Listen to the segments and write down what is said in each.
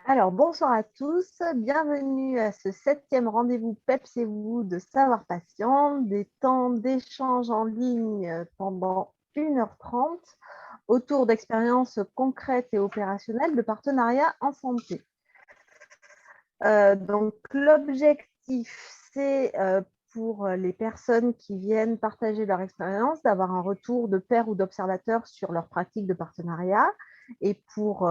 Alors, bonsoir à tous, bienvenue à ce 7e rendez-vous PEPS et vous de Savoir Patient, des temps d'échange en ligne pendant 1h30 autour d'expériences concrètes et opérationnelles de partenariat en santé. Donc, l'objectif, c'est pour les personnes qui viennent partager leur expérience, d'avoir un retour de pairs ou d'observateurs sur leur pratique de partenariat et pour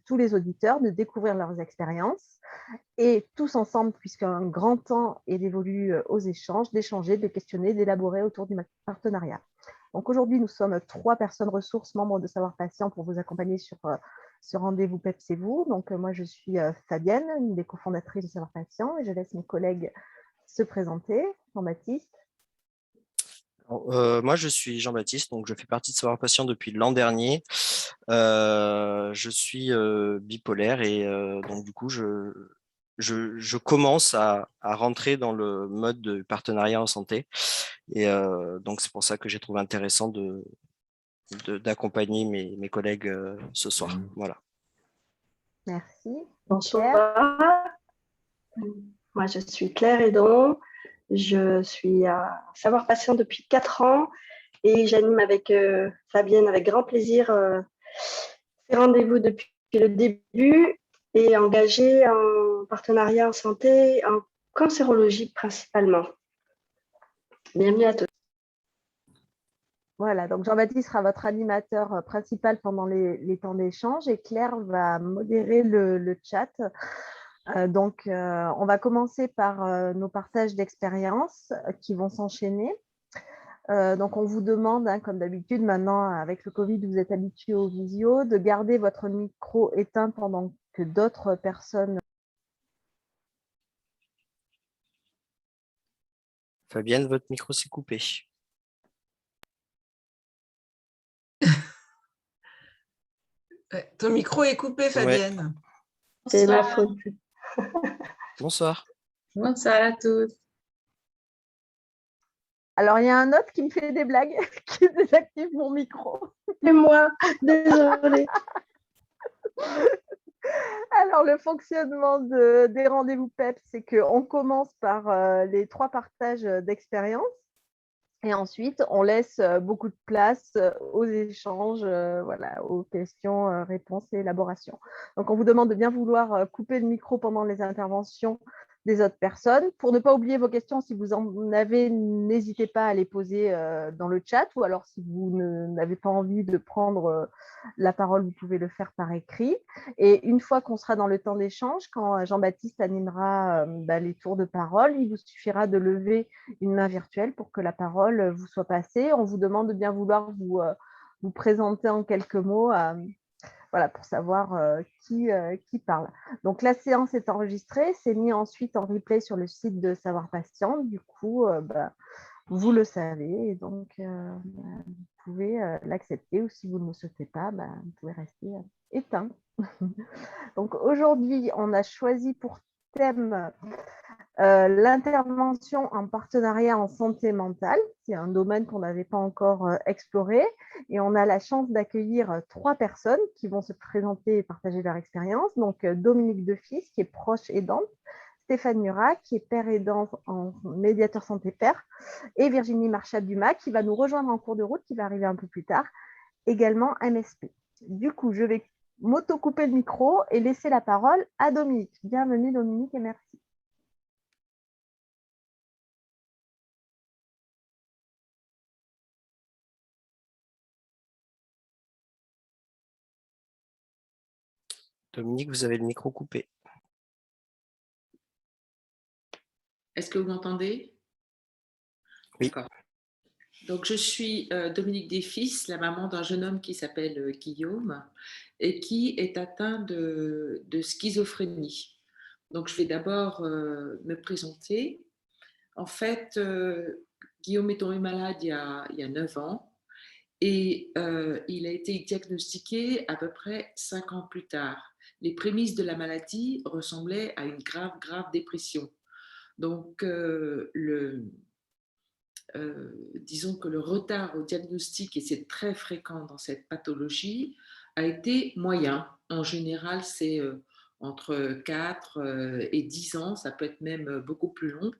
tous les auditeurs de découvrir leurs expériences et tous ensemble, puisqu'un grand temps est dévolu aux échanges, d'échanger, de questionner, d'élaborer autour du partenariat. Donc aujourd'hui, nous sommes 3 personnes ressources, membres de Savoir Patient, pour vous accompagner sur ce rendez-vous PEPS et vous. Donc moi, je suis Fabienne, une des cofondatrices de Savoir Patient, et je laisse mes collègues se présenter. Jean-Baptiste. Moi, je suis Jean-Baptiste, donc je fais partie de Savoir Patient depuis l'an dernier. Je suis bipolaire et donc du coup, je commence à rentrer dans le mode de partenariat en santé. Et donc, c'est pour ça que j'ai trouvé intéressant d'accompagner mes collègues ce soir. Voilà. Merci. Claire. Bonsoir, moi je suis Claire Edon, je suis à Savoir Patient depuis 4 ans et j'anime avec Fabienne avec grand plaisir ces rendez-vous depuis le début et engagée en partenariat en santé, en cancérologie principalement. Bienvenue à tous. Voilà, donc Jean-Baptiste sera votre animateur principal pendant les temps d'échange et Claire va modérer le chat. On va commencer par nos partages d'expériences qui vont s'enchaîner. Donc, on vous demande, comme d'habitude, maintenant, avec le Covid, vous êtes habitués au visio, de garder votre micro éteint pendant que d'autres personnes... Fabienne, votre micro s'est coupé. Ton micro est coupé, Fabienne. Ouais. C'est ma faute. Bonsoir. Bonsoir à tous. Alors, il y a un autre qui me fait des blagues, qui désactive mon micro. C'est moi, désolée. Alors, le fonctionnement des rendez-vous PEP, c'est qu'on commence par les 3 partages d'expérience. Et ensuite, on laisse beaucoup de place aux échanges, aux questions, réponses et élaborations. Donc, on vous demande de bien vouloir couper le micro pendant les interventions des autres personnes. Pour ne pas oublier vos questions, si vous en avez, n'hésitez pas à les poser dans le chat, ou alors si vous n'avez pas envie de prendre la parole, vous pouvez le faire par écrit. Et une fois qu'on sera dans le temps d'échange, quand Jean-Baptiste animera les tours de parole, il vous suffira de lever une main virtuelle pour que la parole vous soit passée. On vous demande de bien vouloir vous présenter en quelques mots pour savoir qui parle. Donc, la séance est enregistrée, c'est mis ensuite en replay sur le site de Savoir Patient. Du coup, vous le savez, et donc vous pouvez l'accepter, ou si vous ne le souhaitez pas, vous pouvez rester éteint. Donc, aujourd'hui, on a choisi pour thème l'intervention en partenariat en santé mentale. C'est un domaine qu'on n'avait pas encore exploré. Et on a la chance d'accueillir 3 personnes qui vont se présenter et partager leur expérience. Donc, Dominique Defis, qui est proche aidante, Stéphane Murat, qui est père aidant en médiateur santé-père, et Virginie Marchal-Dumas, qui va nous rejoindre en cours de route, qui va arriver un peu plus tard, également MSP. Du coup, je vais m'auto-couper le micro et laisser la parole à Dominique. Bienvenue Dominique et merci. Dominique, vous avez le micro coupé. Est-ce que vous m'entendez? Oui. D'accord. Donc, je suis Dominique Defis, la maman d'un jeune homme qui s'appelle Guillaume et qui est atteint de schizophrénie. Donc, je vais d'abord me présenter. En fait, Guillaume est tombé malade il y a 9 ans et il a été diagnostiqué à peu près 5 ans plus tard. Les prémices de la maladie ressemblaient à une grave, grave dépression. Donc, disons que le retard au diagnostic, et c'est très fréquent dans cette pathologie, a été moyen. En général, c'est entre 4 et 10 ans, ça peut être même beaucoup plus long.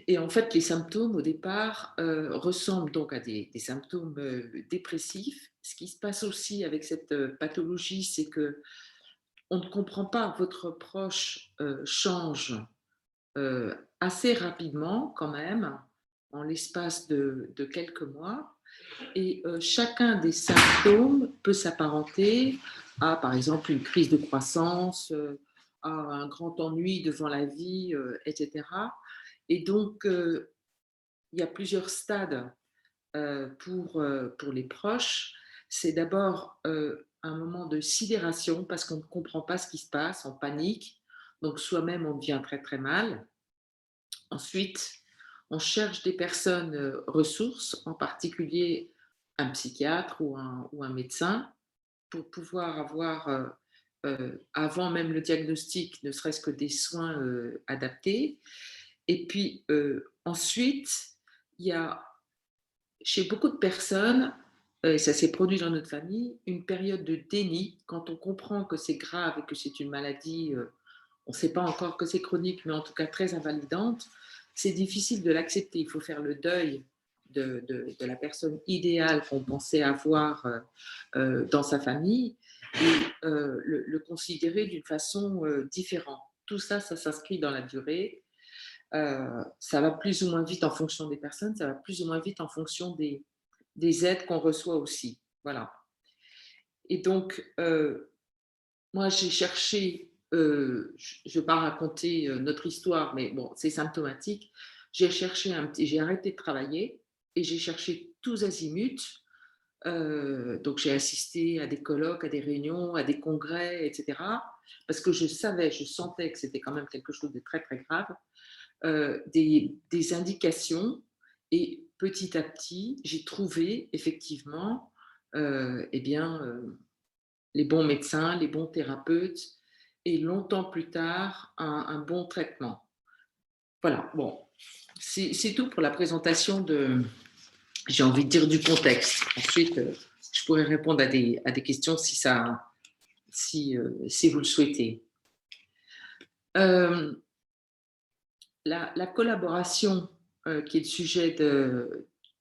Et en fait, les symptômes, au départ, ressemblent donc à des symptômes dépressifs. Ce qui se passe aussi avec cette pathologie, c'est que on ne comprend pas, votre proche change assez rapidement quand même, en l'espace de quelques mois. Et chacun des symptômes peut s'apparenter à, par exemple, une crise de croissance, à un grand ennui devant la vie, etc. Et donc, il y a plusieurs stades pour les proches. C'est d'abord un moment de sidération parce qu'on ne comprend pas ce qui se passe, on panique. Donc, soi-même, on devient très, très mal. Ensuite, on cherche des personnes ressources, en particulier un psychiatre ou un médecin, pour pouvoir avoir, avant même le diagnostic, ne serait-ce que des soins adaptés. Et puis ensuite, il y a chez beaucoup de personnes, et ça s'est produit dans notre famille, une période de déni quand on comprend que c'est grave et que c'est une maladie, on ne sait pas encore que c'est chronique, mais en tout cas très invalidante. C'est difficile de l'accepter. Il faut faire le deuil de la personne idéale qu'on pensait avoir dans sa famille et le considérer d'une façon différente. Tout ça, ça s'inscrit dans la durée. Ça va plus ou moins vite en fonction des personnes, ça va plus ou moins vite en fonction des aides qu'on reçoit aussi. Voilà. Et donc, moi, j'ai cherché, je ne vais pas raconter notre histoire, mais bon, c'est symptomatique. J'ai cherché j'ai arrêté de travailler et j'ai cherché tous azimuts. Donc, j'ai assisté à des colloques, à des réunions, à des congrès, etc. Parce que je savais, je sentais que c'était quand même quelque chose de très, très grave. Des indications et petit à petit, j'ai trouvé effectivement eh bien, les bons médecins, les bons thérapeutes et longtemps plus tard, un bon traitement. Voilà, bon, c'est tout pour la présentation de, j'ai envie de dire, du contexte. Ensuite, je pourrais répondre à des questions si vous le souhaitez. La collaboration qui est le sujet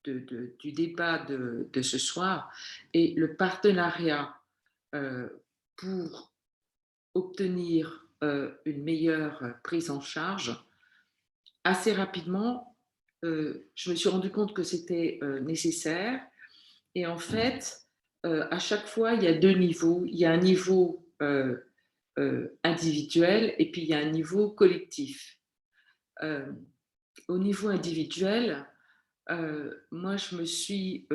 du débat de ce soir et le partenariat pour obtenir une meilleure prise en charge, assez rapidement, je me suis rendu compte que c'était nécessaire. Et en fait, à chaque fois, il y a deux niveaux. Il y a un niveau individuel et puis il y a un niveau collectif. Au niveau individuel, moi, je me suis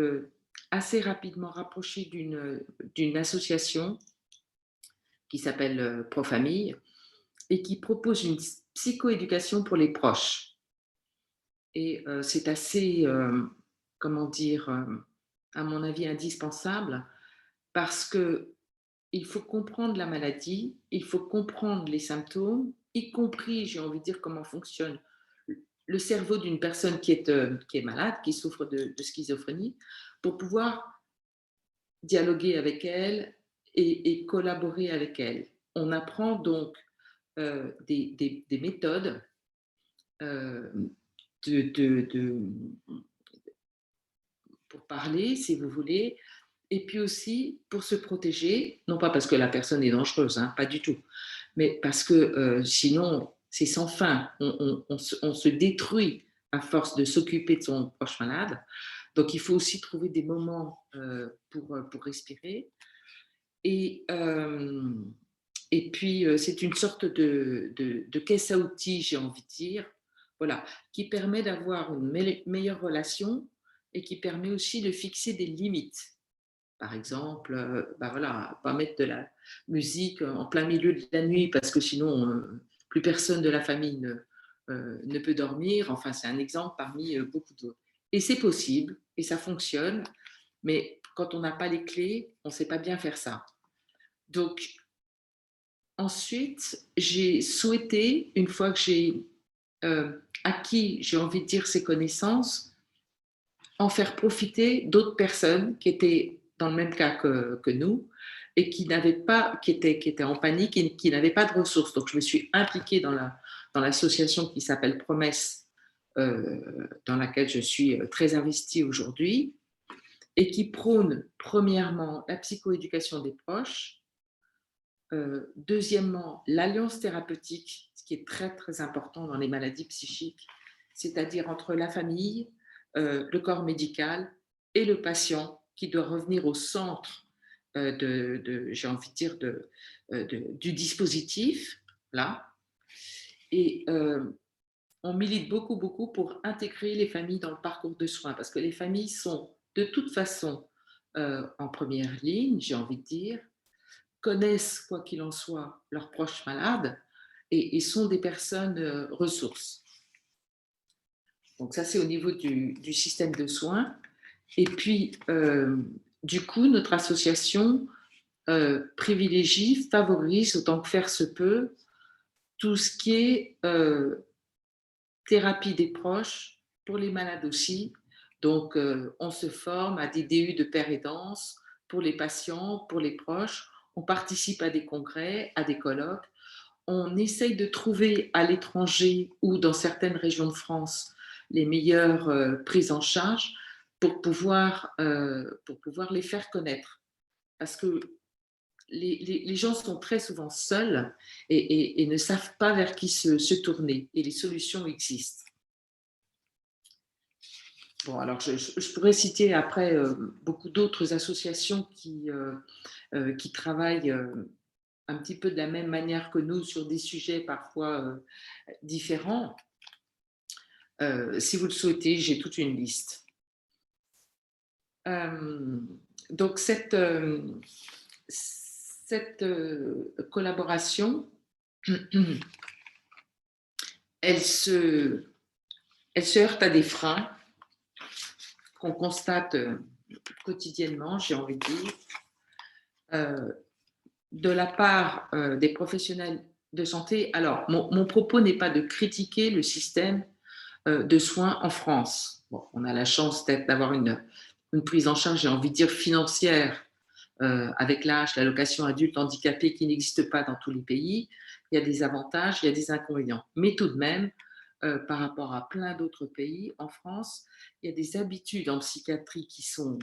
assez rapidement rapprochée d'une association qui s'appelle Profamille et qui propose une psychoéducation pour les proches. Et c'est assez, comment dire, à mon avis, indispensable parce qu'il faut comprendre la maladie, il faut comprendre les symptômes, y compris, j'ai envie de dire, comment fonctionne le cerveau d'une personne qui est malade, qui souffre de schizophrénie, pour pouvoir dialoguer avec elle et collaborer avec elle. On apprend donc des méthodes pour parler, si vous voulez, et puis aussi pour se protéger, non pas parce que la personne est dangereuse, hein, pas du tout, mais parce que sinon, c'est sans fin. On se détruit à force de s'occuper de son proche malade. Donc, il faut aussi trouver des moments pour respirer. Et puis, c'est une sorte de caisse à outils, j'ai envie de dire, voilà, qui permet d'avoir une meilleure relation et qui permet aussi de fixer des limites. Par exemple, voilà, pas mettre de la musique en plein milieu de la nuit parce que sinon, plus personne de la famille ne peut dormir. Enfin, c'est un exemple parmi beaucoup d'autres. Et c'est possible, et ça fonctionne, mais quand on n'a pas les clés, on ne sait pas bien faire ça. Donc, ensuite, j'ai souhaité, une fois que j'ai acquis, j'ai envie de dire, ces connaissances, en faire profiter d'autres personnes qui étaient dans le même cas que nous et qui étaient en panique et qui n'avaient pas de ressources. Donc, je me suis impliquée dans l'association qui s'appelle Promesse, dans laquelle je suis très investie aujourd'hui, et qui prône, premièrement, la psychoéducation des proches, deuxièmement, l'alliance thérapeutique, ce qui est très, très important dans les maladies psychiques, c'est-à-dire entre la famille, le corps médical et le patient, qui doit revenir au centre j'ai envie de dire, du dispositif, là. Et on milite beaucoup, beaucoup pour intégrer les familles dans le parcours de soins, parce que les familles sont de toute façon en première ligne, j'ai envie de dire, connaissent, quoi qu'il en soit, leurs proches malades et sont des personnes ressources. Donc ça, c'est au niveau du système de soins. Et puis, du coup, notre association privilégie, favorise, autant que faire se peut, tout ce qui est thérapie des proches, pour les malades aussi. Donc, on se forme à des DU de pair et danse pour les patients, pour les proches. On participe à des congrès, à des colloques. On essaye de trouver à l'étranger ou dans certaines régions de France les meilleures prises en charge pour pouvoir les faire connaître. Parce que les gens sont très souvent seuls et ne savent pas vers qui se tourner. Et les solutions existent. Bon, alors je pourrais citer après beaucoup d'autres associations qui travaillent un petit peu de la même manière que nous sur des sujets parfois différents. Si vous le souhaitez, j'ai toute une liste. Donc cette collaboration, elle se heurte à des freins qu'on constate quotidiennement, j'ai envie de dire, de la part des professionnels de santé. Alors, mon propos n'est pas de critiquer le système de soins en France. Bon, on a la chance d'avoir une prise en charge, j'ai envie de dire, financière, avec l'âge, l'allocation adulte handicapé qui n'existe pas dans tous les pays. Il y a des avantages, il y a des inconvénients. Mais tout de même, par rapport à plein d'autres pays, en France, il y a des habitudes en psychiatrie qui sont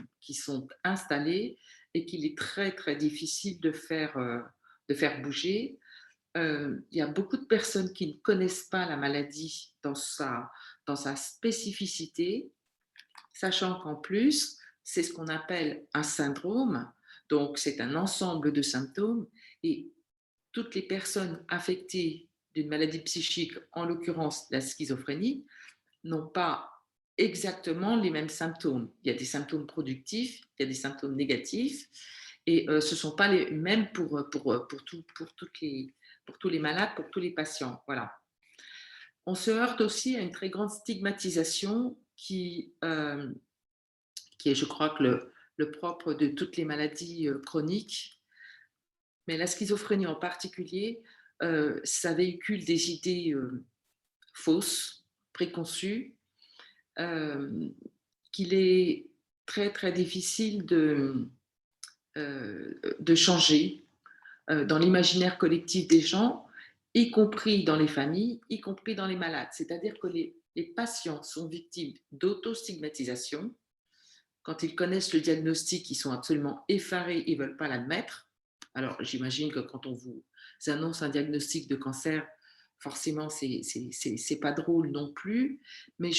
installées et qu'il est très, très difficile de faire bouger. Il y a beaucoup de personnes qui ne connaissent pas la maladie dans sa spécificité, sachant qu'en plus, c'est ce qu'on appelle un syndrome. Donc, c'est un ensemble de symptômes et toutes les personnes affectées d'une maladie psychique, en l'occurrence la schizophrénie, n'ont pas exactement les mêmes symptômes. Il y a des symptômes productifs, il y a des symptômes négatifs, et ce ne sont pas les mêmes pour tous les malades, pour tous les patients. Voilà. On se heurte aussi à une très grande stigmatisation qui est, je crois, que le propre de toutes les maladies chroniques, mais la schizophrénie en particulier, ça véhicule des idées fausses, préconçues, qu'il est très, très difficile de changer dans l'imaginaire collectif des gens, y compris dans les familles, y compris dans les malades. C'est-à-dire que les patients sont victimes d'auto-stigmatisation. Quand ils connaissent le diagnostic, ils sont absolument effarés, ils ne veulent pas l'admettre. Alors, j'imagine que quand on vous annonce un diagnostic de cancer, forcément, c'est pas drôle non plus. Mais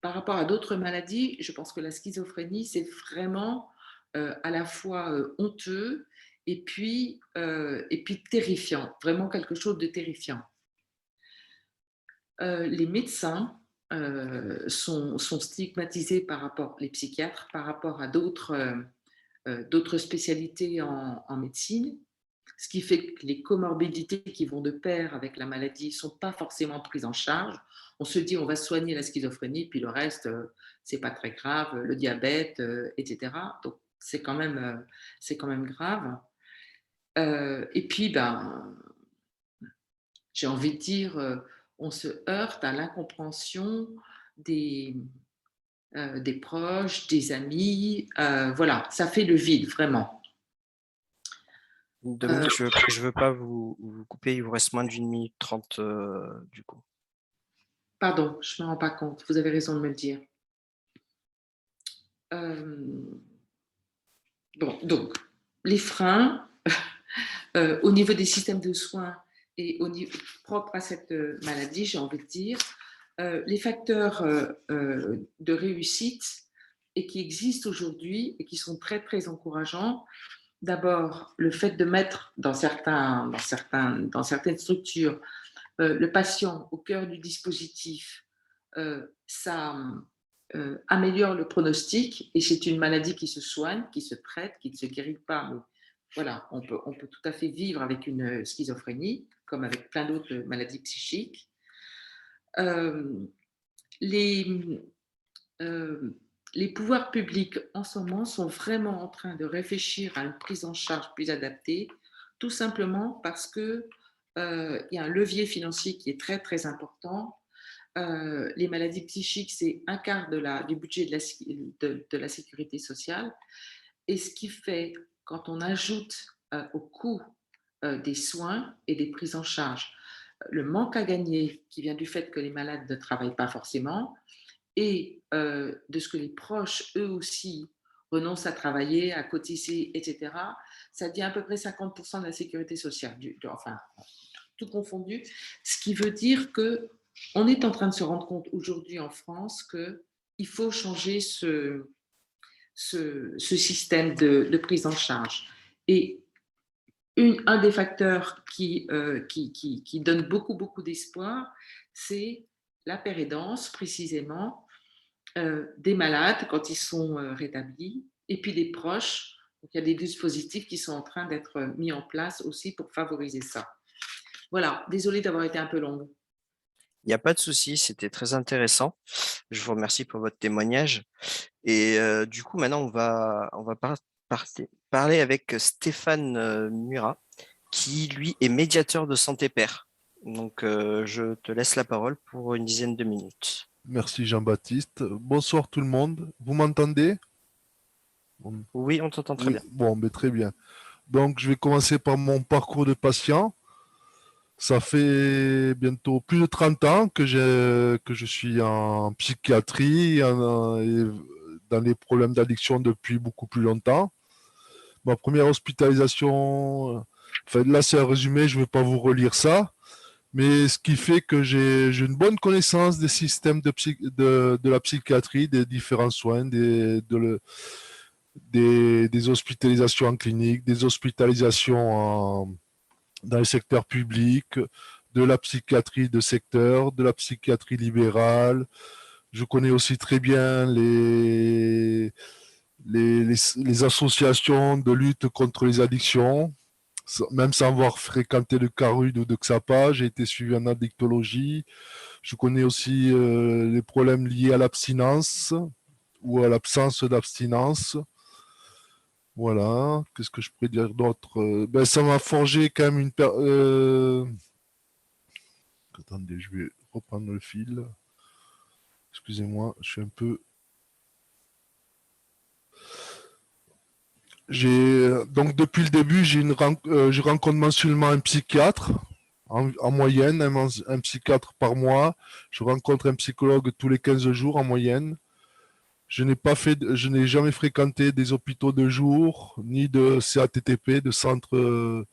par rapport à d'autres maladies, je pense que la schizophrénie, c'est vraiment à la fois honteux et puis terrifiant, vraiment quelque chose de terrifiant. Les médecins sont stigmatisés par rapport, les psychiatres, par rapport à d'autres spécialités en médecine, ce qui fait que les comorbidités qui vont de pair avec la maladie ne sont pas forcément prises en charge. On se dit on va soigner la schizophrénie, puis le reste, c'est pas très grave, le diabète, etc. Donc c'est quand même grave. Et puis, j'ai envie de dire, on se heurte à l'incompréhension des proches, des amis. Voilà, ça fait le vide, vraiment. Dominique, je veux pas vous couper, il vous reste moins d'une minute 30 du coup. Pardon, je ne me rends pas compte. Vous avez raison de me le dire. Bon, donc, les freins au niveau des systèmes de soins et au niveau propre à cette maladie, j'ai envie de dire, les facteurs de réussite et qui existent aujourd'hui et qui sont très, très encourageants. D'abord, le fait de mettre dans certaines structures le patient au cœur du dispositif, ça améliore le pronostic et c'est une maladie qui se soigne, qui se traite, qui ne se guérit pas. Mais voilà, on peut tout à fait vivre avec une schizophrénie, comme avec plein d'autres maladies psychiques. Les pouvoirs publics en ce moment sont vraiment en train de réfléchir à une prise en charge plus adaptée, tout simplement parce que il y a un levier financier qui est très très important. Les maladies psychiques, c'est un quart du budget de la sécurité sociale. Et ce qui fait, quand on ajoute au coût des soins et des prises en charge, le manque à gagner qui vient du fait que les malades ne travaillent pas forcément, et de ce que les proches, eux aussi, renoncent à travailler, à cotiser, etc., ça dit à peu près 50% de la sécurité sociale, enfin, tout confondu, ce qui veut dire qu'on est en train de se rendre compte aujourd'hui en France qu'il faut changer ce système de prise en charge. Et un des facteurs qui donne beaucoup, beaucoup d'espoir, c'est la pérédance, précisément, des malades quand ils sont rétablis, et puis des proches. Donc, il y a des dispositifs qui sont en train d'être mis en place aussi pour favoriser ça. Voilà, désolée d'avoir été un peu longue. Il n'y a pas de souci, c'était très intéressant. Je vous remercie pour votre témoignage. Et du coup, maintenant, on va parler avec Stéphane Murat, qui, lui, est médiateur de Santé Pair. Donc, je te laisse la parole pour une dizaine de minutes. Merci Jean-Baptiste. Bonsoir tout le monde. Vous m'entendez? Oui, on t'entend très bien. Bon, mais très bien. Donc, je vais commencer par mon parcours de patient. Ça fait bientôt plus de 30 ans que je suis en psychiatrie et dans les problèmes d'addiction depuis beaucoup plus longtemps. Ma première hospitalisation, enfin là c'est un résumé, je ne vais pas vous relire ça, mais ce qui fait que j'ai une bonne connaissance des systèmes de la psychiatrie, des différents soins, des hospitalisations en clinique, des hospitalisations dans le secteur public, de la psychiatrie de secteur, de la psychiatrie libérale. Je connais aussi très bien les associations de lutte contre les addictions, même sans avoir fréquenté le CARUD ou de XAPA, j'ai été suivi en addictologie. Je connais aussi les problèmes liés à l'abstinence ou à l'absence d'abstinence. Voilà, qu'est-ce que je pourrais dire d'autre? Ça m'a forgé quand même Attendez, je vais reprendre le fil. Excusez-moi, je suis un peu... Donc depuis le début, je rencontre mensuellement un psychiatre, en moyenne, un psychiatre par mois. Je rencontre un psychologue tous les 15 jours en moyenne. Je n'ai jamais fréquenté des hôpitaux de jour, ni de CATTP, de centre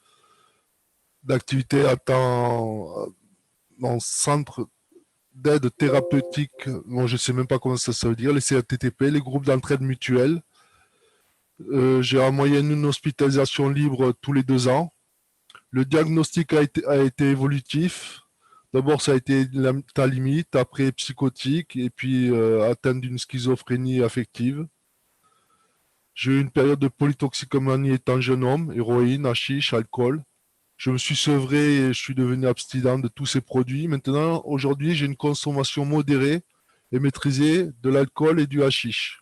d'activité à temps, dans centre d'aide thérapeutique. Bon, je ne sais même pas comment ça veut dire, les CATTP, les groupes d'entraide mutuelle. J'ai en moyenne une hospitalisation libre tous les 2 ans. Le diagnostic a été évolutif. D'abord, ça a été ta limite, après psychotique, et puis atteinte d'une schizophrénie affective. J'ai eu une période de polytoxicomanie étant jeune homme, héroïne, hashish, alcool. Je me suis sevré et je suis devenu abstinent de tous ces produits. Maintenant, aujourd'hui, j'ai une consommation modérée et maîtrisée de l'alcool et du hashish.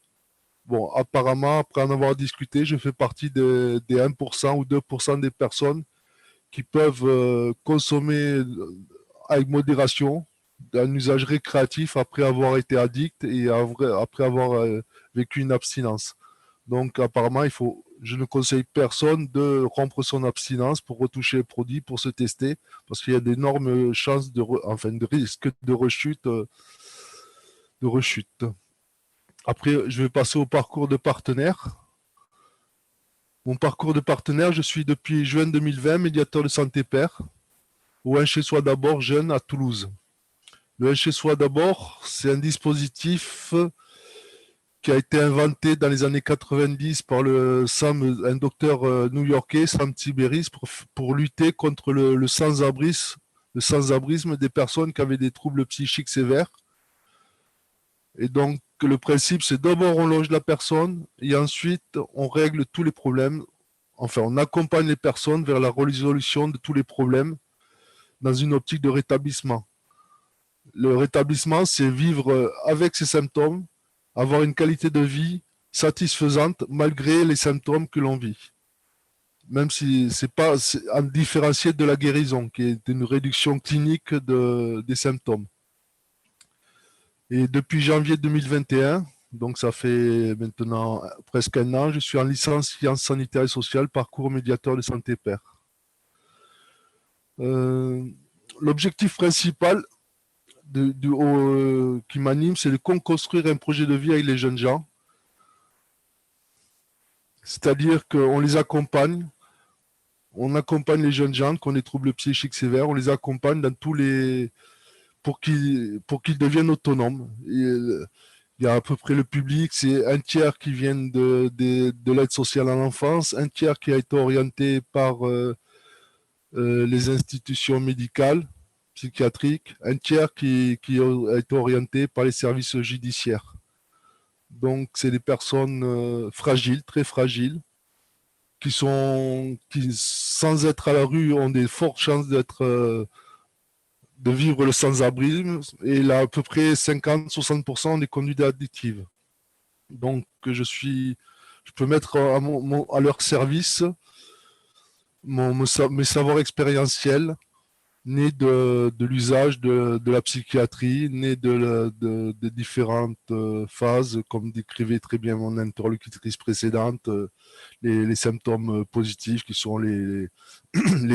Bon, apparemment, après en avoir discuté, je fais partie des 1% ou 2% des personnes qui peuvent consommer avec modération, un usage récréatif après avoir été addict et après avoir vécu une abstinence. Donc apparemment, il faut je ne conseille personne de rompre son abstinence pour retoucher les produits, pour se tester, parce qu'il y a d'énormes chances de risque de rechute. Après, je vais passer au parcours de partenaire. Mon parcours de partenaire, je suis depuis juin 2020 médiateur de santé père au Un Chez Soi d'abord jeune à Toulouse. Le Un Chez Soi d'abord, c'est un dispositif qui a été inventé dans les années 90 par un docteur new-yorkais, Sam Tibéris, pour lutter contre le sans-abrisme des personnes qui avaient des troubles psychiques sévères. Et donc, le principe, c'est d'abord on loge la personne et ensuite on règle tous les problèmes. Enfin, on accompagne les personnes vers la résolution de tous les problèmes dans une optique de rétablissement. Le rétablissement, c'est vivre avec ses symptômes, avoir une qualité de vie satisfaisante malgré les symptômes que l'on vit. Même si c'est pas à différencier de la guérison, qui est une réduction clinique des symptômes. Et depuis janvier 2021, donc ça fait maintenant presque un an, je suis en licence sciences sanitaires et sociales, parcours médiateur de santé père. L'objectif principal qui m'anime, c'est de construire un projet de vie avec les jeunes gens. C'est-à-dire qu'on les accompagne, on accompagne les jeunes gens qui ont des troubles psychiques sévères, on les accompagne dans pour qu'ils deviennent autonomes. Il y a à peu près le public, c'est un tiers qui viennent de l'aide sociale à l'enfance, un tiers qui a été orienté par les institutions médicales, psychiatriques, un tiers qui a été orienté par les services judiciaires. Donc, c'est des personnes fragiles, très fragiles, qui, sans être à la rue, ont des fortes chances de vivre le sans-abrisme. Et là, à peu près 50-60% des conduites addictives. Donc, je peux mettre à leur service mes savoirs expérientiels, nés de l'usage de la psychiatrie, nés de différentes phases, comme décrivait très bien mon interlocutrice précédente, les symptômes positifs qui sont les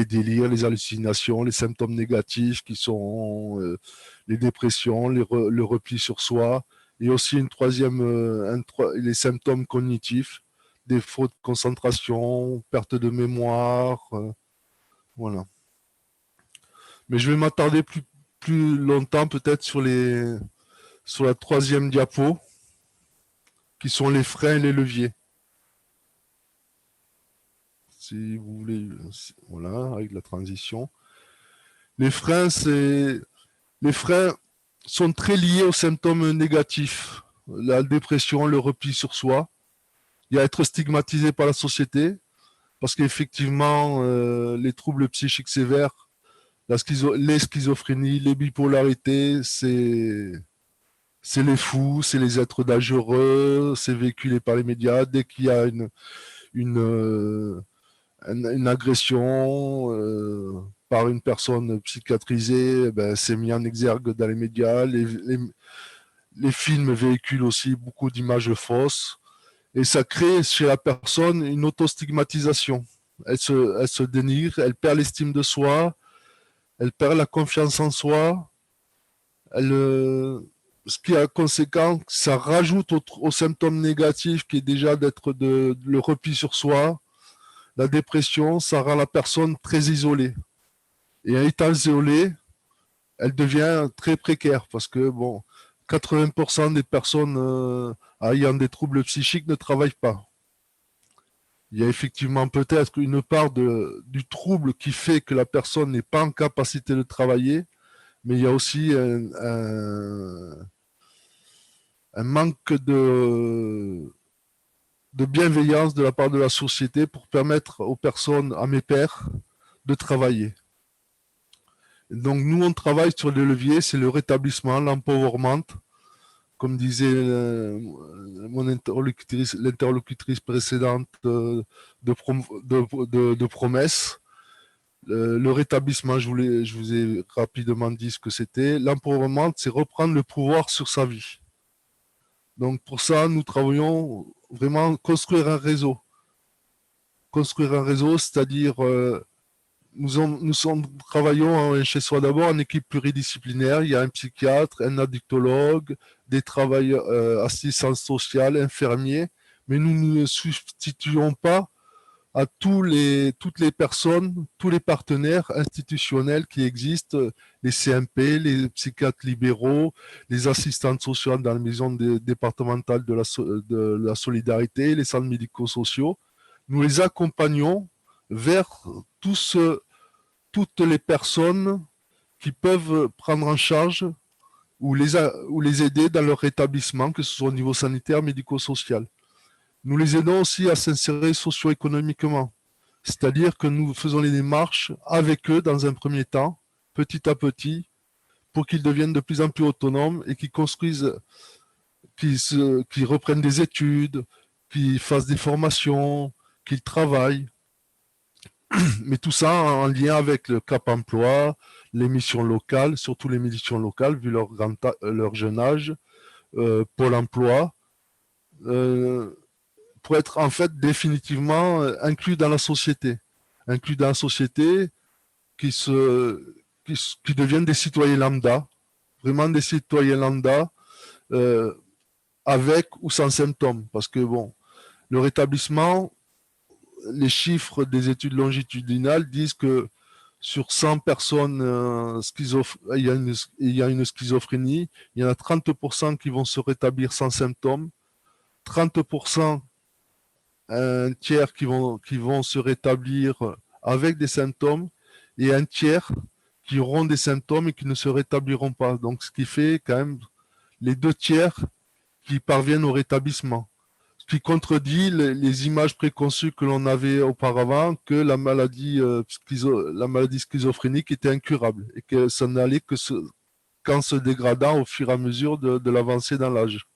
délires, les hallucinations, les symptômes négatifs qui sont les dépressions, le repli sur soi, et aussi les symptômes cognitifs, défaut de concentration, perte de mémoire, voilà. Mais je vais m'attarder plus longtemps peut-être sur la troisième diapo, qui sont les freins et les leviers. Si vous voulez, voilà, avec la transition. Les freins sont très liés aux symptômes négatifs. La dépression, le repli sur soi. Il y a être stigmatisé par la société, parce qu'effectivement, les troubles psychiques sévères, les schizophrénies, les bipolarités, c'est les fous, c'est les êtres dangereux, c'est véhiculé par les médias. Dès qu'il y a une agression par une personne psychiatrisée, c'est mis en exergue dans les médias. Les films véhiculent aussi beaucoup d'images fausses. Et ça crée chez la personne une autostigmatisation. Elle se dénigre, elle perd l'estime de soi, elle perd la confiance en soi. Ce qui a conséquent, ça rajoute aux symptômes négatifs qui est déjà d'être le repli sur soi. La dépression, ça rend la personne très isolée. Et en étant isolée, elle devient très précaire parce que 80% des personnes ayant des troubles psychiques ne travaillent pas. Il y a effectivement peut-être une part du trouble qui fait que la personne n'est pas en capacité de travailler, mais il y a aussi un manque de bienveillance de la part de la société pour permettre aux personnes, à mes pairs, de travailler. Donc nous, on travaille sur les leviers, c'est le rétablissement, l'empowerment, comme disait l'interlocutrice précédente de promesses. Le rétablissement, je vous ai rapidement dit ce que c'était. L'empowerment, c'est reprendre le pouvoir sur sa vie. Donc pour ça, nous travaillons vraiment construire un réseau. construire un réseau, c'est-à-dire travaillons chez Soi d'abord en équipe pluridisciplinaire. Il y a un psychiatre, un addictologue, des travailleurs, assistants sociaux, infirmiers, mais nous ne substituons pas à toutes les personnes, tous les partenaires institutionnels qui existent, les CMP, les psychiatres libéraux, les assistantes sociales dans la maison départementale de la solidarité, les centres médico-sociaux. Nous les accompagnons vers toutes les personnes qui peuvent prendre en charge ou les aider dans leur établissement, que ce soit au niveau sanitaire, médico-social. Nous les aidons aussi à s'insérer socio-économiquement, c'est-à-dire que nous faisons les démarches avec eux dans un premier temps, petit à petit, pour qu'ils deviennent de plus en plus autonomes et qu'ils construisent, qu'ils reprennent des études, qu'ils fassent des formations, qu'ils travaillent. Mais tout ça en lien avec le Cap Emploi, les missions locales, surtout les missions locales, vu leur jeune âge, Pôle Emploi, pour être en fait définitivement inclus dans la société. Inclus dans la société qui deviennent des citoyens lambda, vraiment des citoyens lambda, avec ou sans symptômes. Parce que bon, le rétablissement, les chiffres des études longitudinales disent que sur 100 personnes il y a une schizophrénie, il y en a 30% qui vont se rétablir sans symptômes, 30% un tiers qui vont se rétablir avec des symptômes et un tiers qui auront des symptômes et qui ne se rétabliront pas. Donc, ce qui fait quand même les 2 tiers qui parviennent au rétablissement. Ce qui contredit les images préconçues que l'on avait auparavant, que la maladie schizophrénique était incurable et que ça n'allait qu'en se dégradant au fur et à mesure de l'avancée dans l'âge.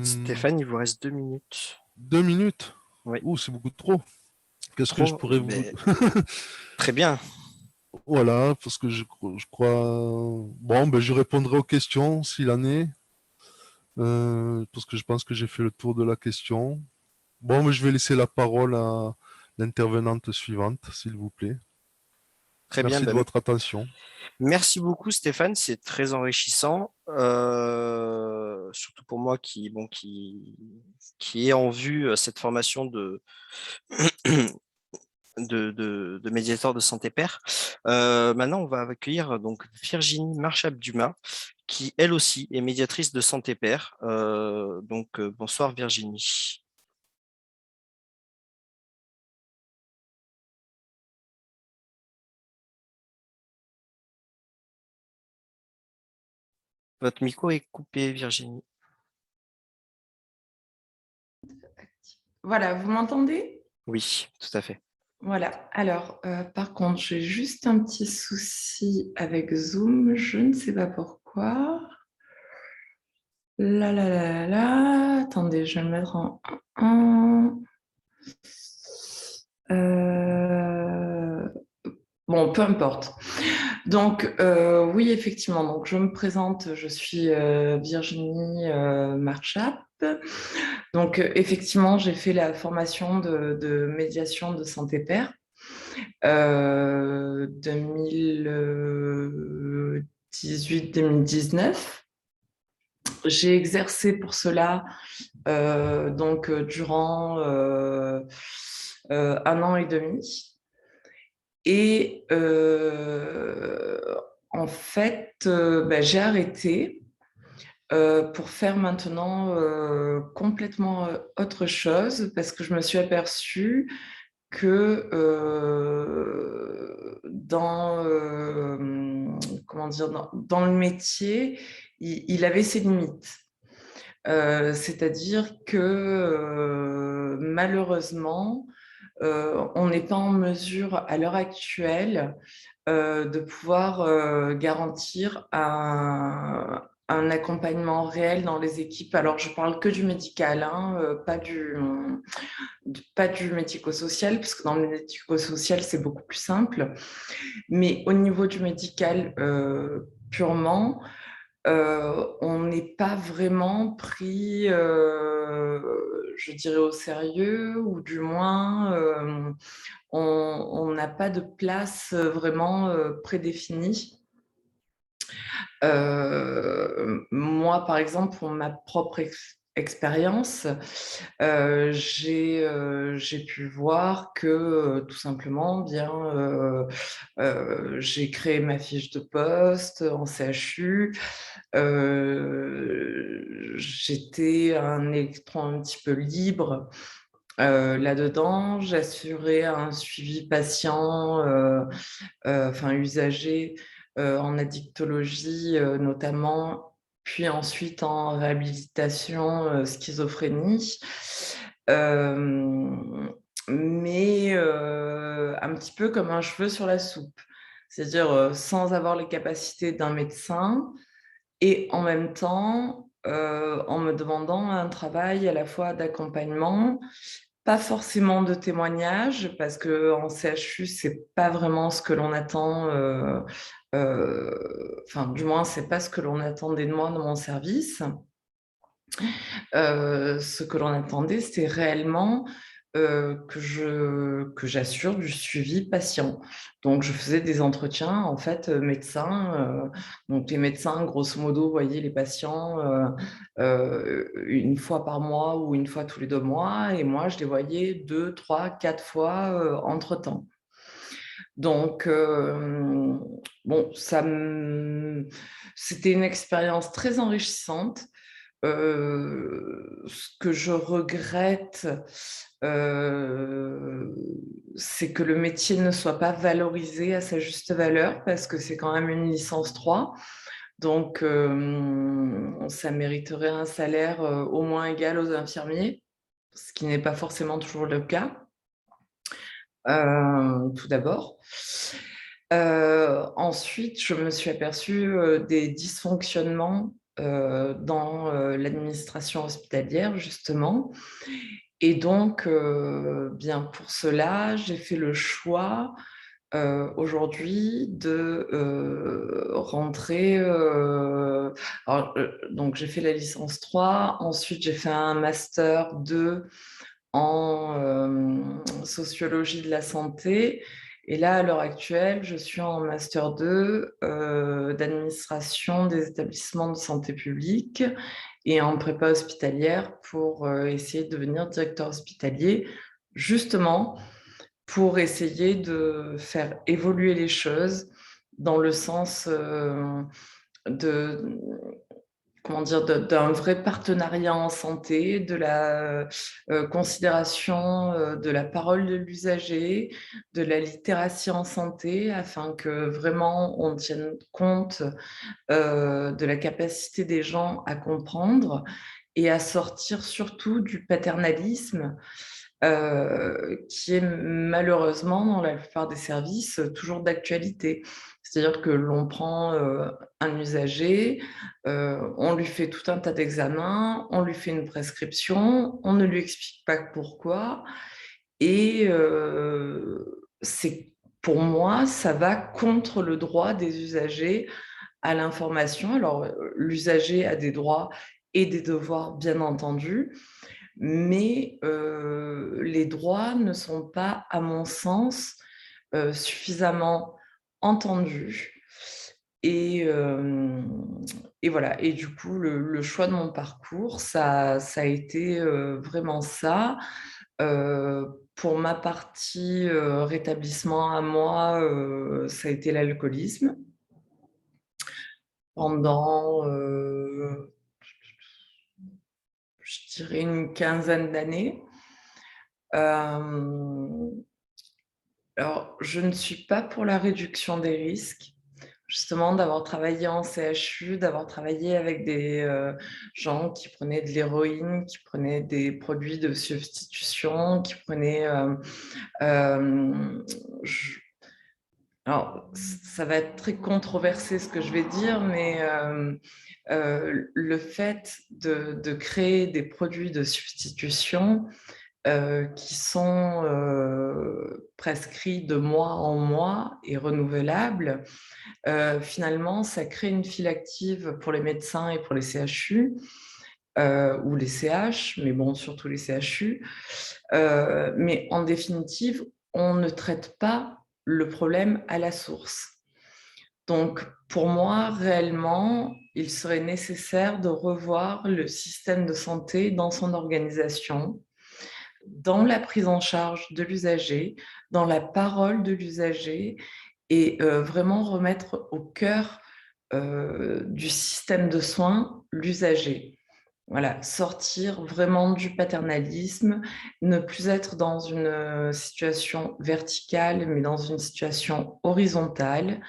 Stéphane, il vous reste 2 minutes. 2 minutes? Oui. Ouh, c'est beaucoup trop. Qu'est-ce que je pourrais vous... Très bien. Voilà, parce que je crois... Bon, ben, je répondrai aux questions s'il en est. Parce que je pense que j'ai fait le tour de la question. Bon, mais je vais laisser la parole à l'intervenante suivante, s'il vous plaît. Très Merci bien, de votre attention. Merci beaucoup Stéphane, c'est très enrichissant, surtout pour moi qui est en vue cette formation de médiateur de santé pair. Maintenant, on va accueillir donc Virginie Marchap-Dumas, qui elle aussi est médiatrice de santé pair. Bonsoir Virginie. Votre micro est coupé, Virginie. Voilà, vous m'entendez? Oui, tout à fait. Voilà, alors par contre, j'ai juste un petit souci avec Zoom, je ne sais pas pourquoi. Attendez, je vais le mettre en 1. Bon, peu importe. Donc, oui, effectivement, donc, je me présente, je suis Virginie Marchap. Donc, effectivement, j'ai fait la formation de médiation de santé pair 2018-2019. J'ai exercé pour cela durant 1 an et demi. Et en fait, j'ai arrêté pour faire maintenant complètement autre chose parce que je me suis aperçue que dans le métier, il avait ses limites. C'est-à-dire que malheureusement, on n'est pas en mesure à l'heure actuelle de pouvoir garantir un accompagnement réel dans les équipes. Alors, je parle que du médical, pas du médico-social, parce que dans le médico-social, c'est beaucoup plus simple. Mais au niveau du médical purement, on n'est pas vraiment pris, je dirais, au sérieux, ou du moins, on n'a pas de place vraiment prédéfinie. Moi, par exemple, pour ma propre expérience, j'ai pu voir que tout simplement, bien, j'ai créé ma fiche de poste en CHU. J'étais un électron un petit peu libre là-dedans. J'assurais un suivi patient, enfin usager, en addictologie notamment, puis ensuite en réhabilitation schizophrénie. Mais un petit peu comme un cheveu sur la soupe, c'est-à-dire sans avoir les capacités d'un médecin, et en même temps en me demandant un travail à la fois d'accompagnement, pas forcément de témoignage, parce qu'en CHU, c'est pas vraiment ce que l'on attend, enfin, du moins, c'est pas ce que l'on attendait de moi dans mon service. Ce que l'on attendait, c'était réellement que j'assure du suivi patient. Donc, je faisais des entretiens, en fait, médecins. Donc, les médecins, grosso modo, voyaient les patients une fois par mois ou une fois tous les 2 mois. Et moi, je les voyais 2, 3, 4 fois entre-temps. Donc, bon, c'était une expérience très enrichissante. Ce que je regrette, c'est que le métier ne soit pas valorisé à sa juste valeur, parce que c'est quand même une licence 3. Donc, ça mériterait un salaire au moins égal aux infirmiers, ce qui n'est pas forcément toujours le cas, tout d'abord. Ensuite, je me suis aperçue des dysfonctionnements dans l'administration hospitalière, justement. Et donc, bien pour cela, j'ai fait le choix aujourd'hui de rentrer. Donc, j'ai fait la licence 3, ensuite j'ai fait un master 2 en sociologie de la santé. Et là, à l'heure actuelle, je suis en master 2 d'administration des établissements de santé publique et en prépa hospitalière pour essayer de devenir directeur hospitalier, justement pour essayer de faire évoluer les choses dans le sens de, comment dire, d'un vrai partenariat en santé, de la considération de la parole de l'usager, de la littératie en santé, afin que vraiment on tienne compte de la capacité des gens à comprendre et à sortir surtout du paternalisme qui est malheureusement dans la plupart des services toujours d'actualité. C'est-à-dire que l'on prend un usager, on lui fait tout un tas d'examens, on lui fait une prescription, on ne lui explique pas pourquoi. Et pour moi, ça va contre le droit des usagers à l'information. Alors, l'usager a des droits et des devoirs, bien entendu, mais les droits ne sont pas, à mon sens, suffisamment entendus. Et voilà. Et du coup, le choix de mon parcours, ça a été vraiment ça. Pour ma partie rétablissement à moi, ça a été l'alcoolisme pendant, je dirais, une quinzaine d'années. Alors, je ne suis pas pour la réduction des risques, justement, d'avoir travaillé en CHU, d'avoir travaillé avec des gens qui prenaient de l'héroïne, qui prenaient des produits de substitution, qui prenaient... Alors, ça va être très controversé ce que je vais dire, mais le fait de créer des produits de substitution qui sont prescrits de mois en mois et renouvelables, finalement, ça crée une file active pour les médecins et pour les CHU, ou les CH, mais bon, surtout les CHU. Mais en définitive, on ne traite pas le problème à la source. Donc, pour moi, réellement, il serait nécessaire de revoir le système de santé dans son organisation, dans la prise en charge de l'usager, dans la parole de l'usager, et vraiment remettre au cœur du système de soins l'usager. Voilà, sortir vraiment du paternalisme, ne plus être dans une situation verticale, mais dans une situation horizontale,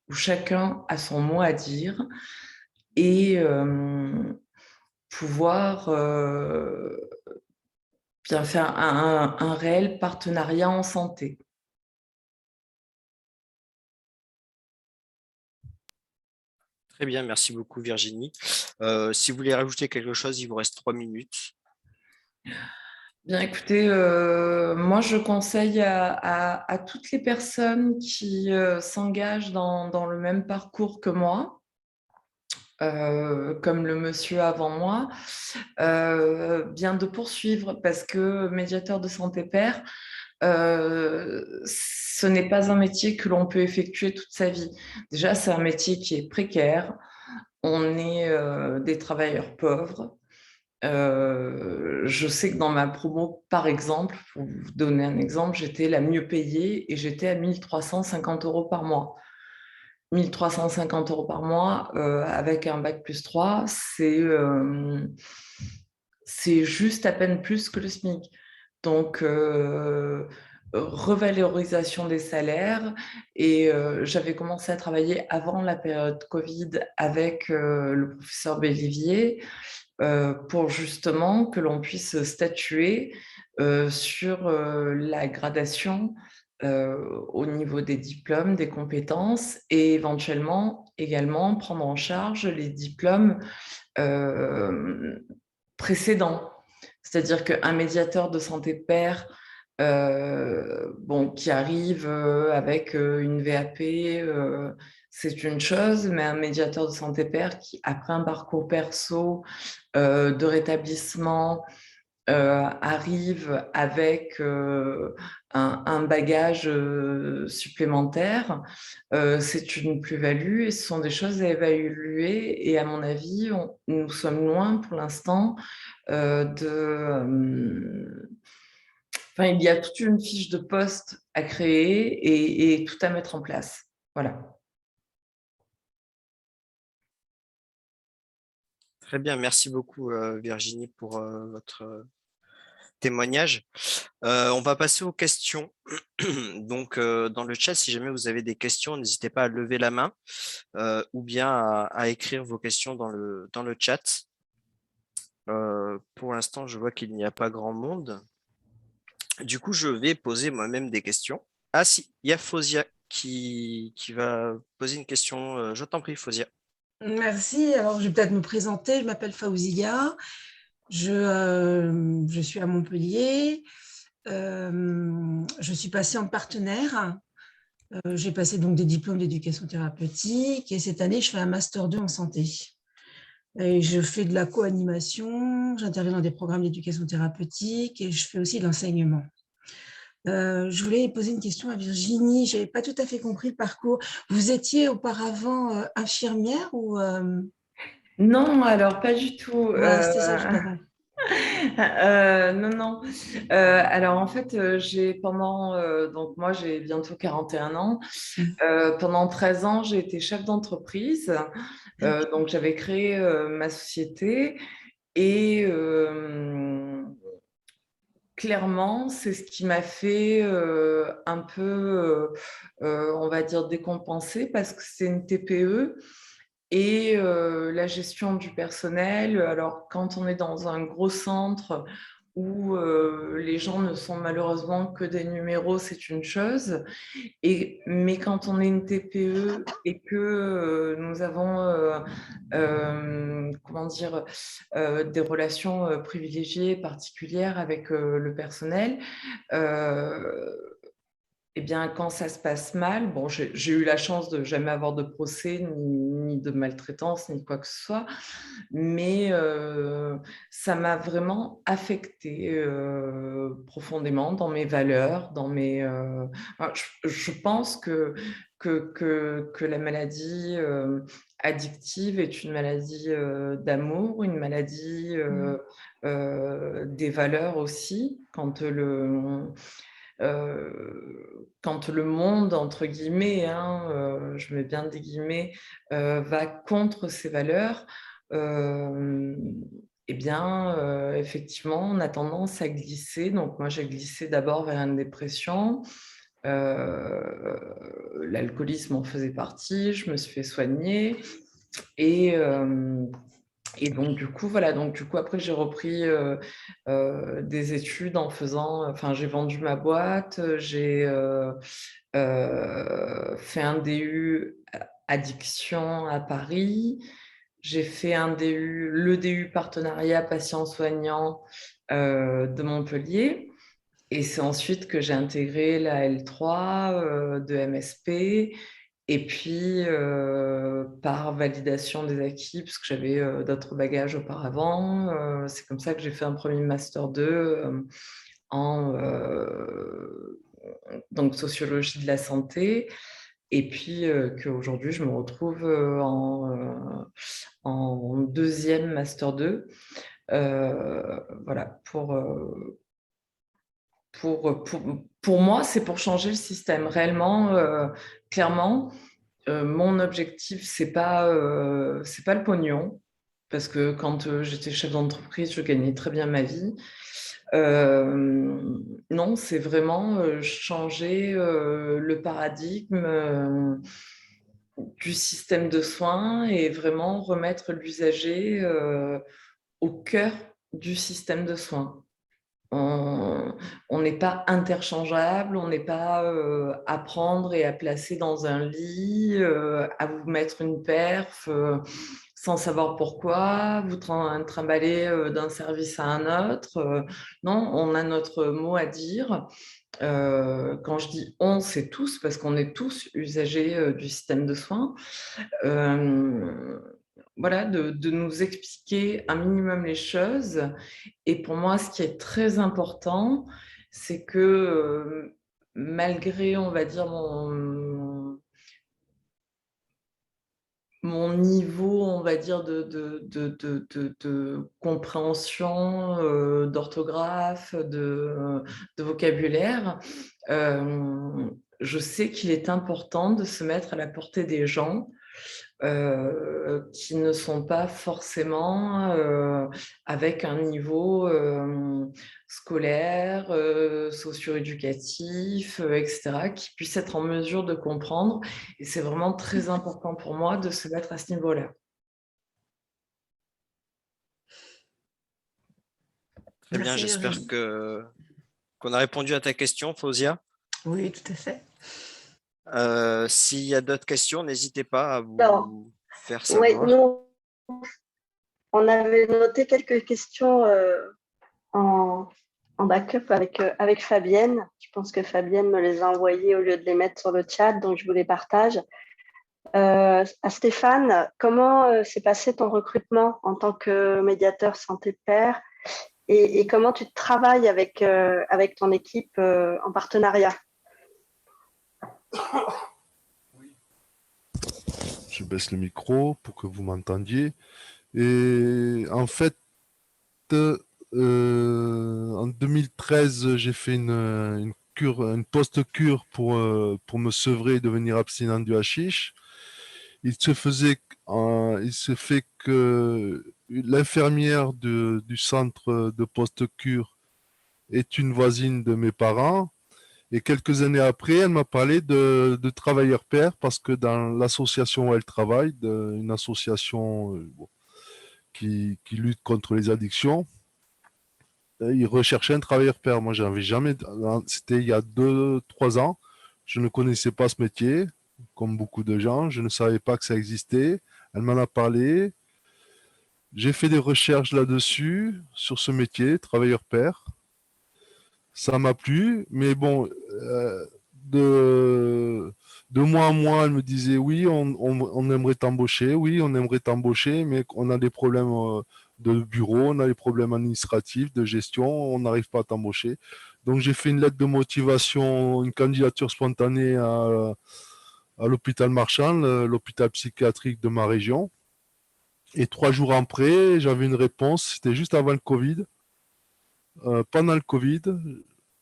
où chacun a son mot à dire, et pouvoir bien faire un réel partenariat en santé. Très bien, merci beaucoup Virginie. Si vous voulez rajouter quelque chose, il vous reste 3 minutes. Bien, écoutez, moi je conseille à toutes les personnes qui s'engagent dans le même parcours que moi, comme le monsieur avant moi, bien de poursuivre, parce que médiateur de santé pair, ce n'est pas un métier que l'on peut effectuer toute sa vie. Déjà, c'est un métier qui est précaire. On est des travailleurs pauvres. Je sais que dans ma promo, par exemple, pour vous donner un exemple, j'étais la mieux payée et j'étais à 1 350 € par mois. 1 350 € par mois avec un bac+3, c'est juste à peine plus que le SMIC. Donc, revalorisation des salaires, et j'avais commencé à travailler avant la période Covid avec le professeur Bellivier pour justement que l'on puisse statuer sur la gradation au niveau des diplômes, des compétences, et éventuellement également prendre en charge les diplômes précédents. C'est-à-dire qu'un médiateur de santé pair qui arrive avec une VAP, c'est une chose, mais un médiateur de santé pair qui, après un parcours perso de rétablissement, arrive avec un bagage supplémentaire, c'est une plus-value, et ce sont des choses à évaluer. Et à mon avis, nous sommes loin pour l'instant il y a toute une fiche de poste à créer et tout à mettre en place. Voilà. Très bien, merci beaucoup Virginie pour votre témoignage. On va passer aux questions. Donc, dans le chat, si jamais vous avez des questions, n'hésitez pas à lever la main ou bien à écrire vos questions dans le chat. Pour l'instant, je vois qu'il n'y a pas grand monde. Du coup, je vais poser moi-même des questions. Ah si, il y a Fosia qui va poser une question. Je t'en prie, Fosia. Merci. Alors, je vais peut-être me présenter. Je m'appelle Faouzia. Je suis à Montpellier. Je suis patiente partenaire. J'ai passé donc des diplômes d'éducation thérapeutique, et cette année, je fais un Master 2 en santé. Et je fais de la co-animation, j'interviens dans des programmes d'éducation thérapeutique et je fais aussi de l'enseignement. Je voulais poser une question à Virginie. Je n'avais pas tout à fait compris le parcours. Vous étiez auparavant infirmière ou Non, alors pas du tout. C'était ça, je comprends. Non. Alors en fait, donc moi j'ai bientôt 41 ans. Pendant 13 ans, j'ai été chef d'entreprise. Donc j'avais créé ma société, et clairement, c'est ce qui m'a fait un peu, on va dire, décompenser, parce que c'est une TPE. Et la gestion du personnel, alors quand on est dans un gros centre, où les gens ne sont malheureusement que des numéros, c'est une chose. Mais quand on est une TPE et que nous avons comment dire, des relations privilégiées, particulières avec le personnel, eh bien, quand ça se passe mal, bon, j'ai eu la chance de jamais avoir de procès, ni de maltraitance, ni quoi que ce soit, mais ça m'a vraiment affectée profondément dans mes valeurs, je pense que la maladie addictive est une maladie d'amour, une maladie des valeurs aussi, quand le monde, entre guillemets, je mets bien des guillemets, va contre ces valeurs, eh bien, effectivement, on a tendance à glisser. Donc, moi, j'ai glissé d'abord vers une dépression. L'alcoolisme en faisait partie. Je me suis fait soigner. Et donc, du coup, voilà. Donc, du coup, après, j'ai repris des études en faisant... Enfin, j'ai vendu ma boîte. J'ai fait un DU addiction à Paris. J'ai fait le DU partenariat patient-soignant de Montpellier. Et c'est ensuite que j'ai intégré la L3 de MSP. Et puis, par validation des acquis, parce que j'avais d'autres bagages auparavant, c'est comme ça que j'ai fait un premier Master 2 en donc, sociologie de la santé. Et puis, qu'aujourd'hui, je me retrouve en deuxième Master 2. Voilà, pour moi, c'est pour changer le système. Réellement, clairement, mon objectif, c'est pas le pognon, parce que quand j'étais chef d'entreprise, je gagnais très bien ma vie. Non, c'est vraiment changer le paradigme du système de soins et vraiment remettre l'usager au cœur du système de soins. On n'est pas interchangeable, on n'est pas à prendre et à placer dans un lit, à vous mettre une perf sans savoir pourquoi, vous trimballer d'un service à un autre. Non, on a notre mot à dire. Quand je dis on, c'est tous, parce qu'on est tous usagers du système de soins. Voilà, de nous expliquer un minimum les choses. Et pour moi, ce qui est très important, c'est que malgré, on va dire, mon niveau, on va dire, de compréhension, d'orthographe, de vocabulaire, je sais qu'il est important de se mettre à la portée des gens qui ne sont pas forcément avec un niveau scolaire, socio-éducatif, etc., qui puissent être en mesure de comprendre. Et c'est vraiment très important pour moi de se mettre à ce niveau-là. Très bien, Merci, j'espère Aurélie. qu'on a répondu à ta question, Fausia. Oui, tout à fait. S'il y a d'autres questions, n'hésitez pas à vous Alors, faire oui, savoir. nous, on avait noté quelques questions en backup avec Fabienne. Je pense que Fabienne me les a envoyées au lieu de les mettre sur le chat, donc je vous les partage. À Stéphane, comment s'est passé ton recrutement en tant que médiateur santé-père et comment tu travailles avec ton équipe en partenariat? Je baisse le micro pour que vous m'entendiez. Et en fait, en 2013, j'ai fait une cure, une post-cure pour me sevrer et devenir abstinent du hashish. Il se fait que l'infirmière du centre de post-cure est une voisine de mes parents. Et quelques années après, elle m'a parlé de travailleurs pairs parce que dans l'association où elle travaille, une association qui lutte contre les addictions, il recherchait un travailleur pair. Moi, j'avais jamais. C'était il y a 2, 3 ans. Je ne connaissais pas ce métier, comme beaucoup de gens. Je ne savais pas que ça existait. Elle m'en a parlé. J'ai fait des recherches là-dessus, sur ce métier, travailleur pair. Ça m'a plu, mais bon, de mois en mois, elle me disait oui, on aimerait t'embaucher, oui, on aimerait t'embaucher, mais on a des problèmes de bureau, on a des problèmes administratifs, de gestion, on n'arrive pas à t'embaucher. Donc j'ai fait une lettre de motivation, une candidature spontanée à l'hôpital Marchand, l'hôpital psychiatrique de ma région. Et 3 jours après, j'avais une réponse, c'était juste avant le Covid. Pendant le Covid,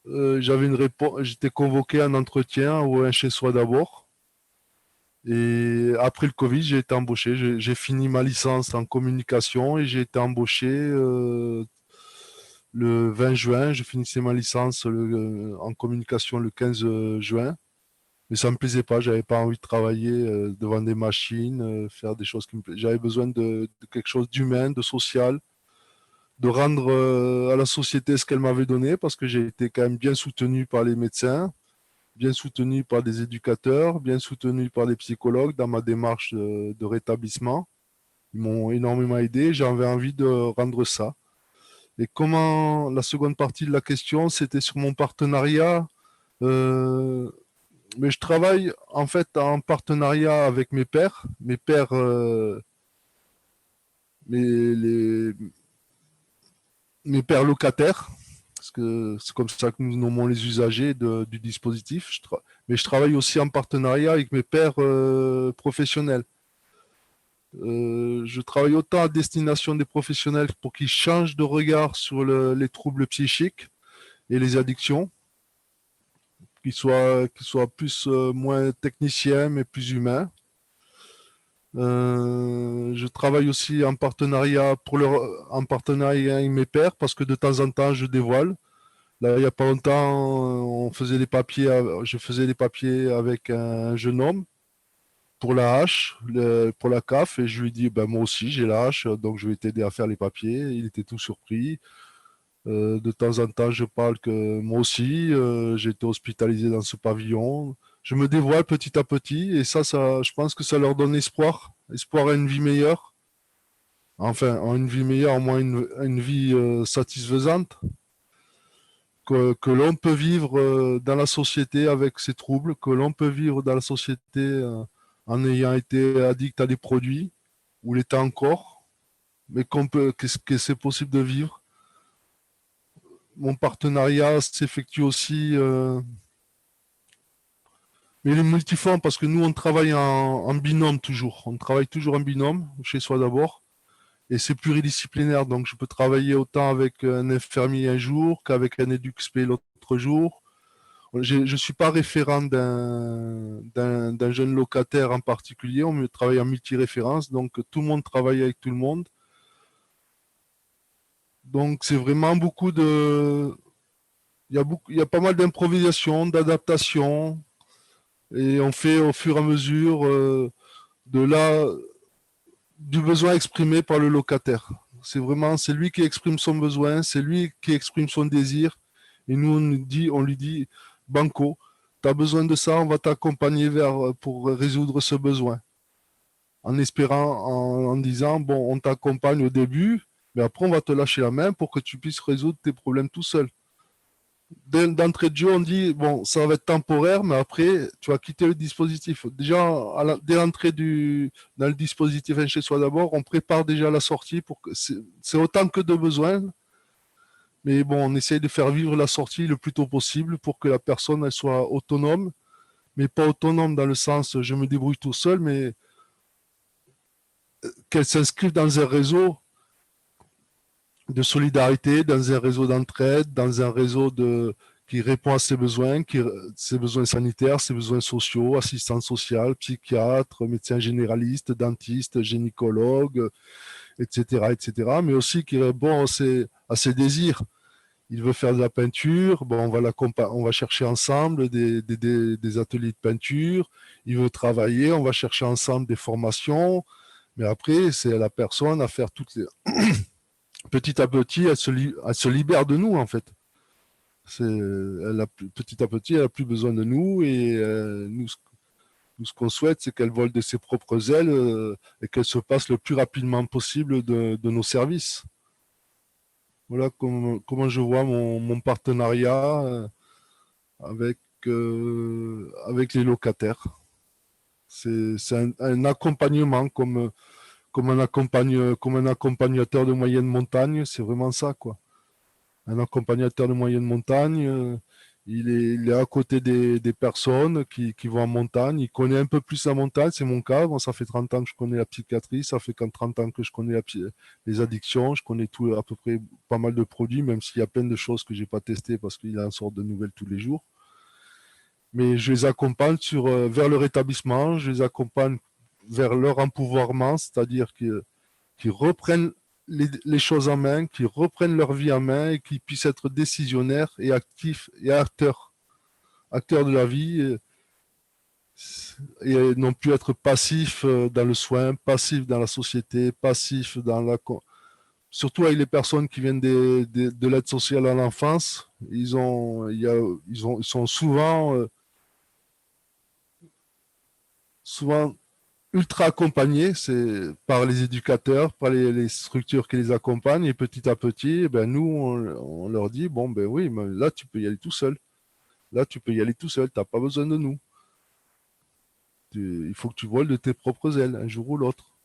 j'avais une réponse, j'étais convoqué à un entretien ou un chez soi d'abord. Et après le Covid, j'ai été embauché. J'ai fini ma licence en communication et j'ai été embauché le 20 juin. Je finissais ma licence en communication le 15 juin. Mais ça ne me plaisait pas. J'avais pas envie de travailler devant des machines, faire des choses qui me plaisaient. J'avais besoin de quelque chose d'humain, de social, de rendre à la société ce qu'elle m'avait donné parce que j'ai été quand même bien soutenu par les médecins, bien soutenu par des éducateurs, bien soutenu par des psychologues dans ma démarche de rétablissement. Ils m'ont énormément aidé. J'avais envie de rendre ça. Et comment la seconde partie de la question, c'était sur mon partenariat. Mais je travaille en fait en partenariat avec mes pairs. Mes pairs, les, mes pairs locataires, parce que c'est comme ça que nous nommons les usagers du dispositif. Mais je travaille aussi en partenariat avec mes pairs professionnels. Je travaille autant à destination des professionnels pour qu'ils changent de regard sur les troubles psychiques et les addictions, qu'ils soient plus moins techniciens mais plus humains. Je travaille aussi en partenariat en partenariat avec mes pairs parce que de temps en temps je dévoile. Là, il n'y a pas longtemps, je faisais des papiers avec un jeune homme pour la hache, pour la CAF, et je lui dis, ben, moi aussi j'ai la hache, donc je vais t'aider à faire les papiers. Il était tout surpris. De temps en temps, je parle que moi aussi, j'ai été hospitalisé dans ce pavillon. Je me dévoile petit à petit, et ça, je pense que ça leur donne espoir à une vie meilleure. Enfin, à une vie meilleure, au moins une vie satisfaisante, que l'on peut vivre dans la société avec ses troubles, que l'on peut vivre dans la société en ayant été addict à des produits, ou l'est encore, mais que c'est possible de vivre. Mon partenariat s'effectue aussi, mais il est multiforme parce que nous, on travaille en binôme toujours. On travaille toujours en binôme, chez soi d'abord, et c'est pluridisciplinaire. Donc, je peux travailler autant avec un infirmier un jour qu'avec un EduxP l'autre jour. Je ne suis pas référent d'un jeune locataire en particulier. On travaille en multi-référence, donc tout le monde travaille avec tout le monde. Donc, c'est vraiment beaucoup de... Il y a pas mal d'improvisation, d'adaptation, et on fait au fur et à mesure du besoin exprimé par le locataire. C'est lui qui exprime son besoin, c'est lui qui exprime son désir, et nous on lui dit Banco, tu as besoin de ça, on va t'accompagner pour résoudre ce besoin. En espérant, en disant bon, on t'accompagne au début, mais après on va te lâcher la main pour que tu puisses résoudre tes problèmes tout seul. D'entrée de jeu, on dit bon, ça va être temporaire, mais après, tu vas quitter le dispositif. Déjà, dès l'entrée dans le dispositif chez soi d'abord, on prépare déjà la sortie pour que c'est autant que de besoin. Mais bon, on essaye de faire vivre la sortie le plus tôt possible pour que la personne elle soit autonome, mais pas autonome dans le sens je me débrouille tout seul, mais qu'elle s'inscrive dans un réseau de solidarité, dans un réseau d'entraide, dans un réseau qui répond à ses besoins, ses besoins sanitaires, ses besoins sociaux, assistante sociale, psychiatre, médecin généraliste, dentiste, gynécologue, etc., etc., mais aussi qui répond à ses désirs. Il veut faire de la peinture, bon, on va chercher ensemble des ateliers de peinture. Il veut travailler, on va chercher ensemble des formations. Mais après, c'est à la personne à faire petit à petit, elle se libère de nous, en fait. Petit à petit, elle n'a plus besoin de nous et nous, ce qu'on souhaite, c'est qu'elle vole de ses propres ailes et qu'elle se passe le plus rapidement possible de nos services. Voilà comment je vois mon partenariat avec, avec les locataires. C'est un accompagnement comme un accompagnateur de moyenne montagne, c'est vraiment ça, quoi. Un accompagnateur de moyenne montagne, il est à côté des personnes qui vont en montagne. Il connaît un peu plus la montagne, c'est mon cas. Bon, ça fait 30 ans que je connais la psychiatrie, ça fait 30 ans que je connais les addictions, je connais tout, à peu près pas mal de produits, même s'il y a plein de choses que je n'ai pas testées parce qu'il en sort de nouvelles tous les jours. Mais je les accompagne vers le rétablissement, je les accompagne vers leur empouvoirment, c'est-à-dire qu'ils reprennent les choses en main, qu'ils reprennent leur vie en main et qu'ils puissent être décisionnaires et actifs et acteurs de la vie et non plus être passifs dans le soin, passifs dans la société, passifs dans surtout avec les personnes qui viennent de l'aide sociale à l'enfance, ils sont souvent ultra accompagnés, c'est par les éducateurs, par les structures qui les accompagnent, et petit à petit, eh ben, nous, on leur dit, bon, ben oui, mais là, tu peux y aller tout seul. Là, tu peux y aller tout seul, tu n'as pas besoin de nous. Il faut que tu voles de tes propres ailes, un jour ou l'autre.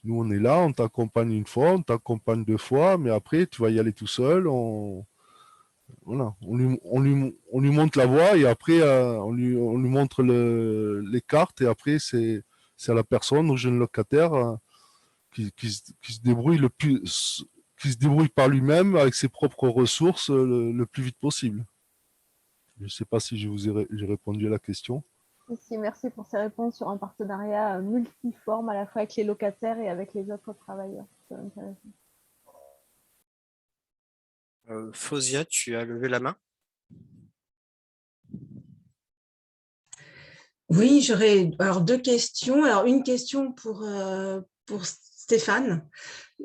Nous, on est là, on t'accompagne une fois, on t'accompagne 2 fois, mais après, tu vas y aller tout seul, voilà, on lui montre la voie et après, on lui montre les cartes et après, c'est à la personne, au jeune locataire, qui se débrouille qui se débrouille par lui-même avec ses propres ressources le plus vite possible. Je ne sais pas si j'ai répondu à la question. Ici, merci pour ces réponses sur un partenariat multiforme à la fois avec les locataires et avec les autres travailleurs. C'est intéressant. Fausia, tu as levé la main? Oui, j'aurais alors 2 questions. Alors, une question pour Stéphane.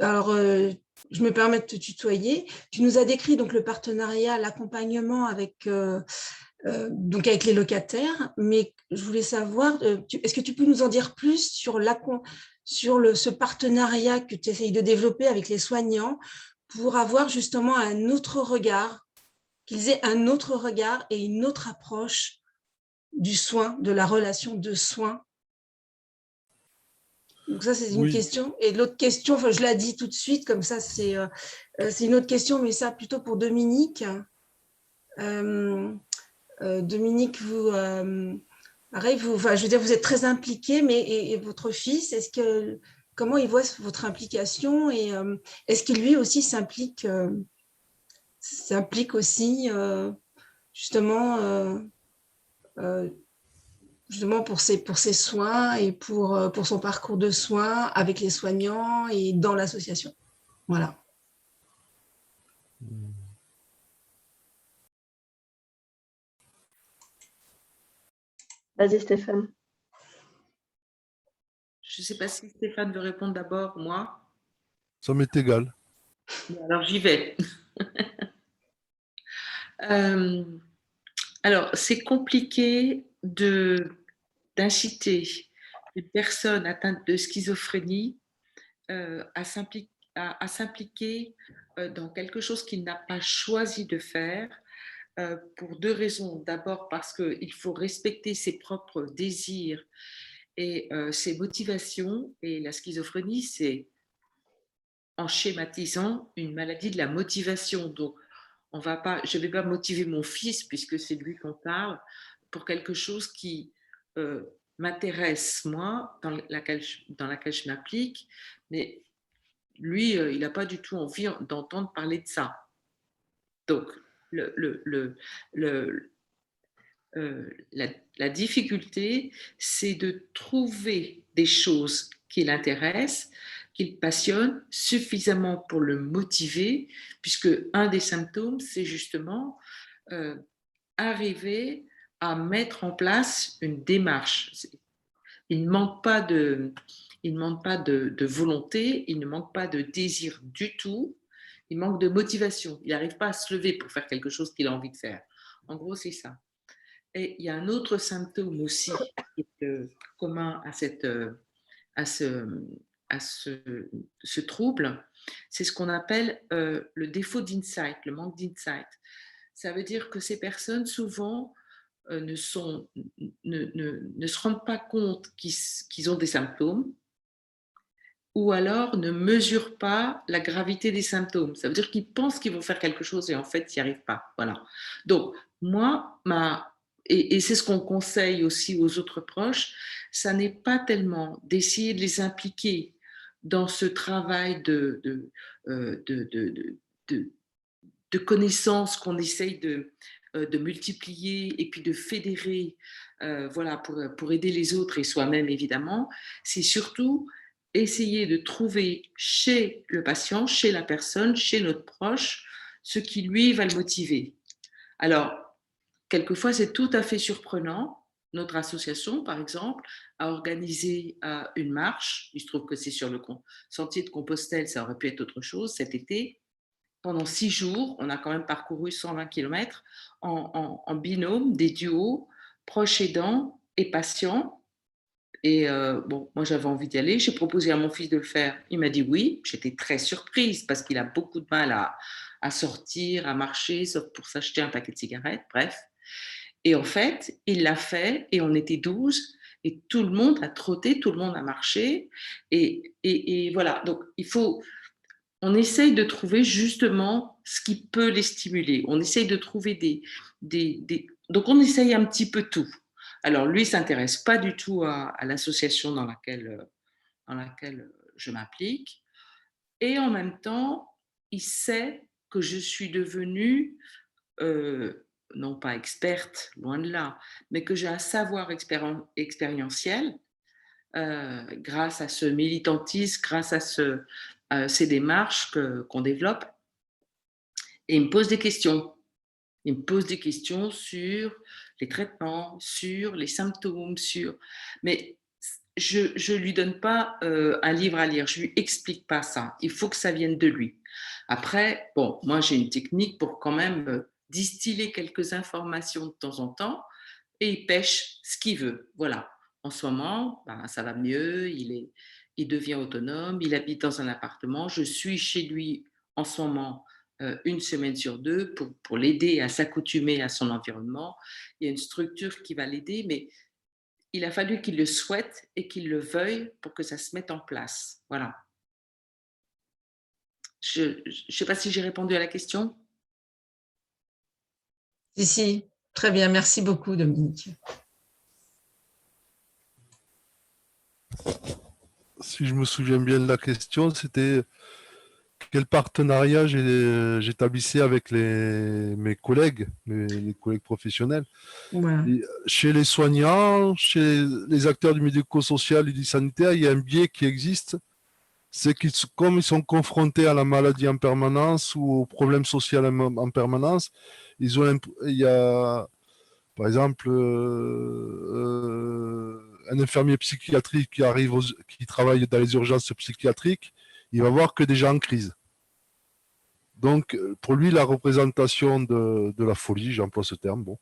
Alors, je me permets de te tutoyer. Tu nous as décrit donc le partenariat, l'accompagnement avec, donc avec les locataires, mais je voulais savoir, est-ce que tu peux nous en dire plus sur ce partenariat que tu essayes de développer avec les soignants pour avoir justement un autre regard, qu'ils aient un autre regard et une autre approche du soin, de la relation de soin. Donc ça, c'est une question. Et l'autre question, enfin, je la dis tout de suite, comme ça, c'est une autre question, mais ça plutôt pour Dominique. Dominique, pareil, enfin, je veux dire, vous êtes très impliqué, mais et votre fils, comment il voit votre implication et est-ce qu'il lui aussi s'implique aussi justement pour ses soins et pour son parcours de soins avec les soignants et dans l'association. Voilà. Vas-y, Stéphane. Je ne sais pas si Stéphane veut répondre d'abord, moi. Ça m'est égal. Alors, j'y vais. Alors, c'est compliqué d'inciter les personnes atteintes de schizophrénie à s'impliquer dans quelque chose qu'il n'a pas choisi de faire pour 2 raisons. D'abord, parce qu'il faut respecter ses propres désirs et ses motivations. Et la schizophrénie, c'est, en schématisant, une maladie de la motivation. Donc, je ne vais pas motiver mon fils, puisque c'est lui qu'on parle, pour quelque chose qui m'intéresse, moi, dans laquelle je m'applique, mais lui, il n'a pas du tout envie d'entendre parler de ça. Donc, la difficulté, c'est de trouver des choses qui l'intéressent, qui le passionnent suffisamment pour le motiver, puisque un des symptômes, c'est justement arriver à mettre en place une démarche. Il ne manque pas de volonté, il ne manque pas de désir du tout. Il manque de motivation. Il n'arrive pas à se lever pour faire quelque chose qu'il a envie de faire. En gros, c'est ça. Et il y a un autre symptôme aussi qui est commun à, ce trouble, c'est ce qu'on appelle le défaut d'insight, le manque d'insight. Ça veut dire que ces personnes, souvent, ne se rendent pas compte qu'ils ont des symptômes, ou alors ne mesurent pas la gravité des symptômes. Ça veut dire qu'ils pensent qu'ils vont faire quelque chose et en fait, ils n'y arrivent pas. Voilà. Donc, moi, et c'est ce qu'on conseille aussi aux autres proches, ça n'est pas tellement d'essayer de les impliquer dans ce travail de connaissances qu'on essaye de multiplier et puis de fédérer voilà, pour aider les autres et soi-même, évidemment. C'est surtout essayer de trouver chez le patient, chez la personne, chez notre proche, ce qui, lui, va le motiver. Alors, quelquefois, c'est tout à fait surprenant. Notre association, par exemple, a organisé une marche. Il se trouve que c'est sur le sentier de Compostelle, ça aurait pu être autre chose cet été. Pendant 6 jours, on a quand même parcouru 120 km en binôme, des duos, proches aidants et patients. Et bon, moi, j'avais envie d'y aller. J'ai proposé à mon fils de le faire. Il m'a dit oui. J'étais très surprise parce qu'il a beaucoup de mal à sortir, à marcher, sauf pour s'acheter un paquet de cigarettes, bref. Et en fait, il l'a fait et on était 12 et tout le monde a trotté, tout le monde a marché. Et voilà, donc on essaye de trouver justement ce qui peut les stimuler. On essaye de trouver donc on essaye un petit peu tout. Alors lui, il ne s'intéresse pas du tout à l'association dans laquelle je m'implique. Et en même temps, il sait que je suis devenue, non pas experte, loin de là, mais que j'ai un savoir expérientiel grâce à ce militantisme, grâce à ces démarches qu'on développe. Et il me pose des questions. Il me pose des questions sur les traitements, sur les symptômes, mais je ne lui donne pas un livre à lire, je ne lui explique pas ça. Il faut que ça vienne de lui. Après, bon, moi j'ai une technique pour quand même distiller quelques informations de temps en temps et il pêche ce qu'il veut. Voilà. En ce moment, ben, ça va mieux, il devient autonome, il habite dans un appartement. Je suis chez lui en ce moment 1 semaine sur 2 pour l'aider à s'accoutumer à son environnement. Il y a une structure qui va l'aider, mais il a fallu qu'il le souhaite et qu'il le veuille pour que ça se mette en place. Voilà. Je ne sais pas si j'ai répondu à la question. Si, très bien. Merci beaucoup, Dominique. Si je me souviens bien de la question, c'était quel partenariat j'établissais avec mes collègues, les collègues professionnels. Voilà. Chez les soignants, chez les acteurs du médico-social et du sanitaire, il y a un biais qui existe, c'est comme ils sont confrontés à la maladie en permanence ou aux problèmes sociaux en permanence, il y a, par exemple, un infirmier psychiatrique qui travaille dans les urgences psychiatriques, il va voir que des gens en crise. Donc, pour lui, la représentation de la folie, j'emploie ce terme, bon,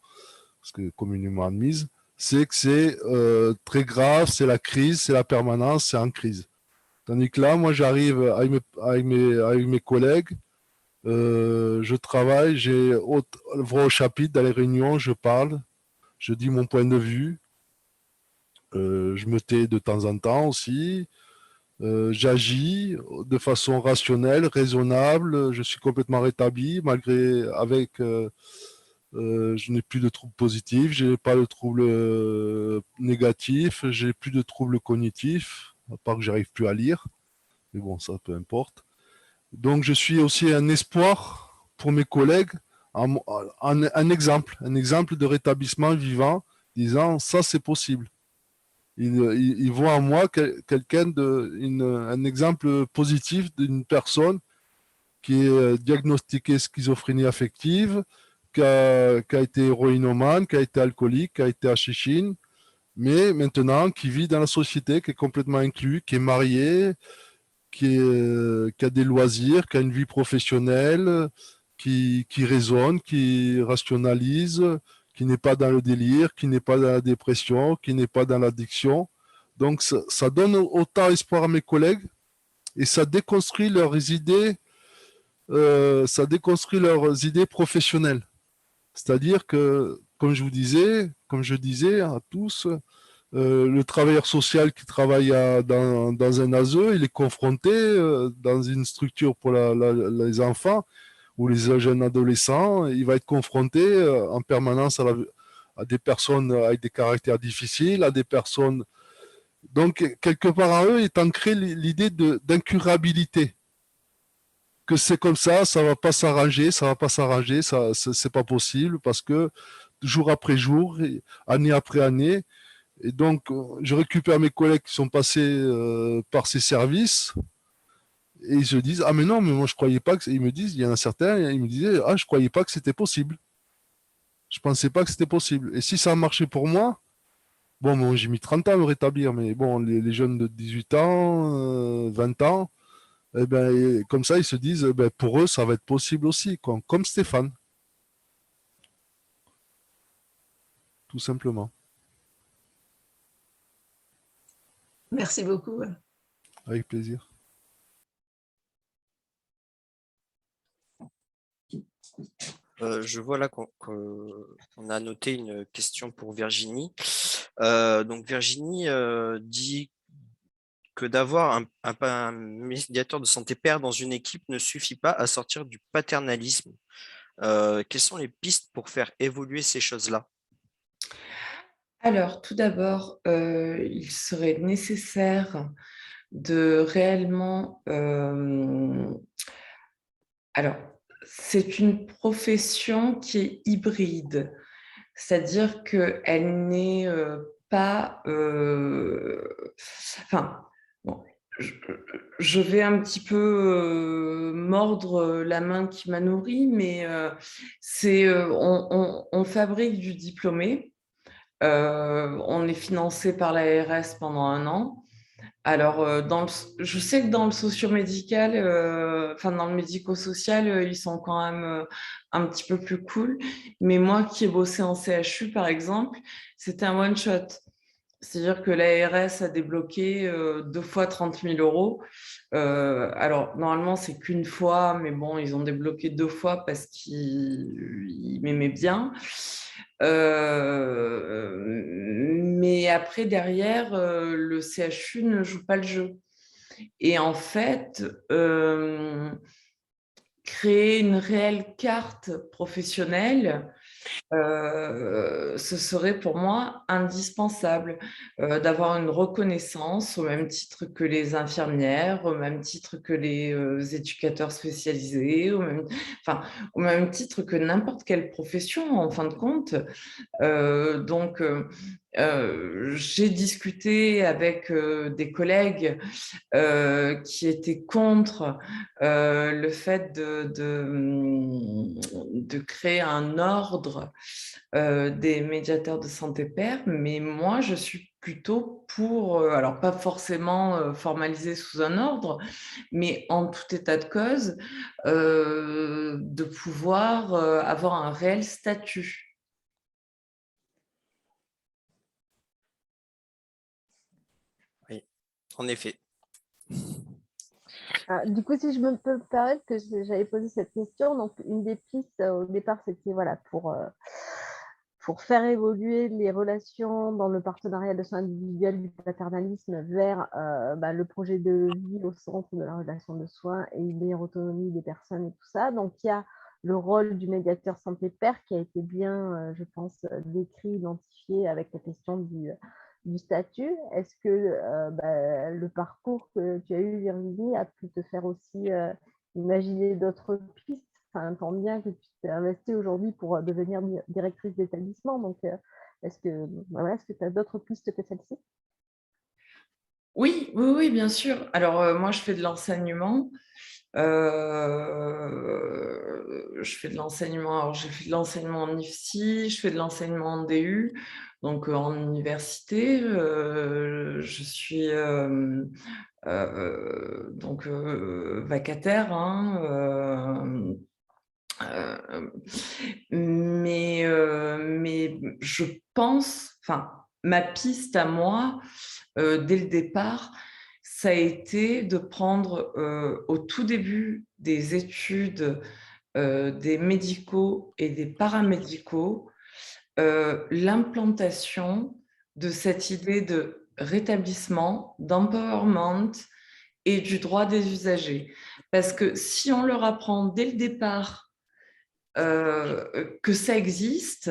parce que communément admise, c'est que c'est très grave, c'est la crise, c'est la permanence, c'est en crise. Tandis que là, moi, j'arrive avec mes collègues, je travaille, voix au chapitre dans les réunions, je parle, je dis mon point de vue, je me tais de temps en temps aussi, j'agis de façon rationnelle, raisonnable, je suis complètement rétabli, je n'ai plus de troubles positifs, je n'ai pas de troubles négatifs, j'ai plus de troubles cognitifs, à part que j'arrive plus à lire, mais bon, ça peu importe. Donc je suis aussi un espoir pour mes collègues, un exemple de rétablissement vivant, disant ça c'est possible. Ils voient en moi un exemple positif d'une personne qui est diagnostiquée schizophrénie affective, qui a été héroïnomane, qui a été alcoolique, qui a été hachishine, mais maintenant qui vit dans la société, qui est complètement inclus, qui est marié, qui a des loisirs, qui a une vie professionnelle, qui raisonne, qui rationalise, qui n'est pas dans le délire, qui n'est pas dans la dépression, qui n'est pas dans l'addiction. Donc, ça donne autant espoir à mes collègues et ça déconstruit leurs idées, professionnelles. C'est-à-dire que, comme je disais à tous, le travailleur social qui travaille dans un ASE, il est confronté dans une structure pour les enfants ou les jeunes adolescents, il va être confronté en permanence à des personnes avec des caractères difficiles, à des personnes. Donc, quelque part en eux est ancrée l'idée d'incurabilité. Que c'est comme ça va pas s'arranger, c'est pas possible parce que jour après jour, année après année, et donc je récupère mes collègues qui sont passés par ces services et ils se disent ah mais non mais moi je croyais pas que ils me disent il y en a certains ils me disaient ah je croyais pas que c'était possible, je pensais pas que c'était possible et si ça a marché pour moi. Bon, j'ai mis 30 ans à me rétablir, mais bon, les jeunes de 18 ans, 20 ans, eh ben, comme ça, ils se disent, ben, pour eux, ça va être possible aussi, quoi. Comme Stéphane, tout simplement. Merci beaucoup. Avec plaisir. Je vois là qu'on a noté une question pour Virginie. Donc Virginie dit que d'avoir un médiateur de santé pair dans une équipe ne suffit pas à sortir du paternalisme. Quelles sont les pistes pour faire évoluer ces choses-là? Alors, tout d'abord, il serait nécessaire de réellement... alors, c'est une profession qui est hybride, c'est-à-dire qu'elle n'est pas... Enfin, bon, je vais un petit peu mordre la main qui m'a nourrie, mais on fabrique du diplômé. On est financé par l'ARS pendant 1 an. Alors, je sais que dans le socio-médical, dans le médico-social, ils sont quand même un petit peu plus cool. Mais moi qui ai bossé en CHU, par exemple, c'était un one-shot. C'est-à-dire que l'ARS a débloqué 2 fois 30 000 euros. Alors, normalement, c'est qu'une fois, mais bon, ils ont débloqué 2 fois parce qu'ils m'aimaient bien. Mais après, derrière, le CHU ne joue pas le jeu. Et en fait, créer une réelle carte professionnelle, ce serait pour moi indispensable d'avoir une reconnaissance au même titre que les infirmières, au même titre que les éducateurs spécialisés, au même titre que n'importe quelle profession en fin de compte. Donc, j'ai discuté avec des collègues qui étaient contre le fait de créer un ordre des médiateurs de santé pair, mais moi, je suis plutôt pour, alors pas forcément formalisé sous un ordre, mais en tout état de cause, de pouvoir avoir un réel statut. Oui, en effet. Du coup, si je me peux me permettre que j'avais posé cette question, donc une des pistes au départ, c'était voilà, pour faire évoluer les relations dans le partenariat de soins individuels du paternalisme vers le projet de vie au centre de la relation de soins et une meilleure autonomie des personnes et tout ça. Donc, il y a le rôle du médiateur santé-pair qui a été bien, je pense, décrit, identifié avec la question du statut. Est-ce que le parcours que tu as eu, Virginie, a pu te faire aussi imaginer d'autres pistes? Enfin, tant bien que tu t'es investie aujourd'hui pour devenir directrice d'établissement. Donc, est-ce que tu as d'autres pistes que celle-ci? Oui, bien sûr. Alors, moi, je fais de l'enseignement. Je fais de l'enseignement. Alors, j'ai fait de l'enseignement en IFSI, je fais de l'enseignement en DU, donc en université. Je suis donc vacataire, hein, mais je pense, enfin, ma piste à moi, dès le départ, ça a été de prendre au tout début des études des médicaux et des paramédicaux l'implantation de cette idée de rétablissement, d'empowerment et du droit des usagers. Parce que si on leur apprend dès le départ que ça existe,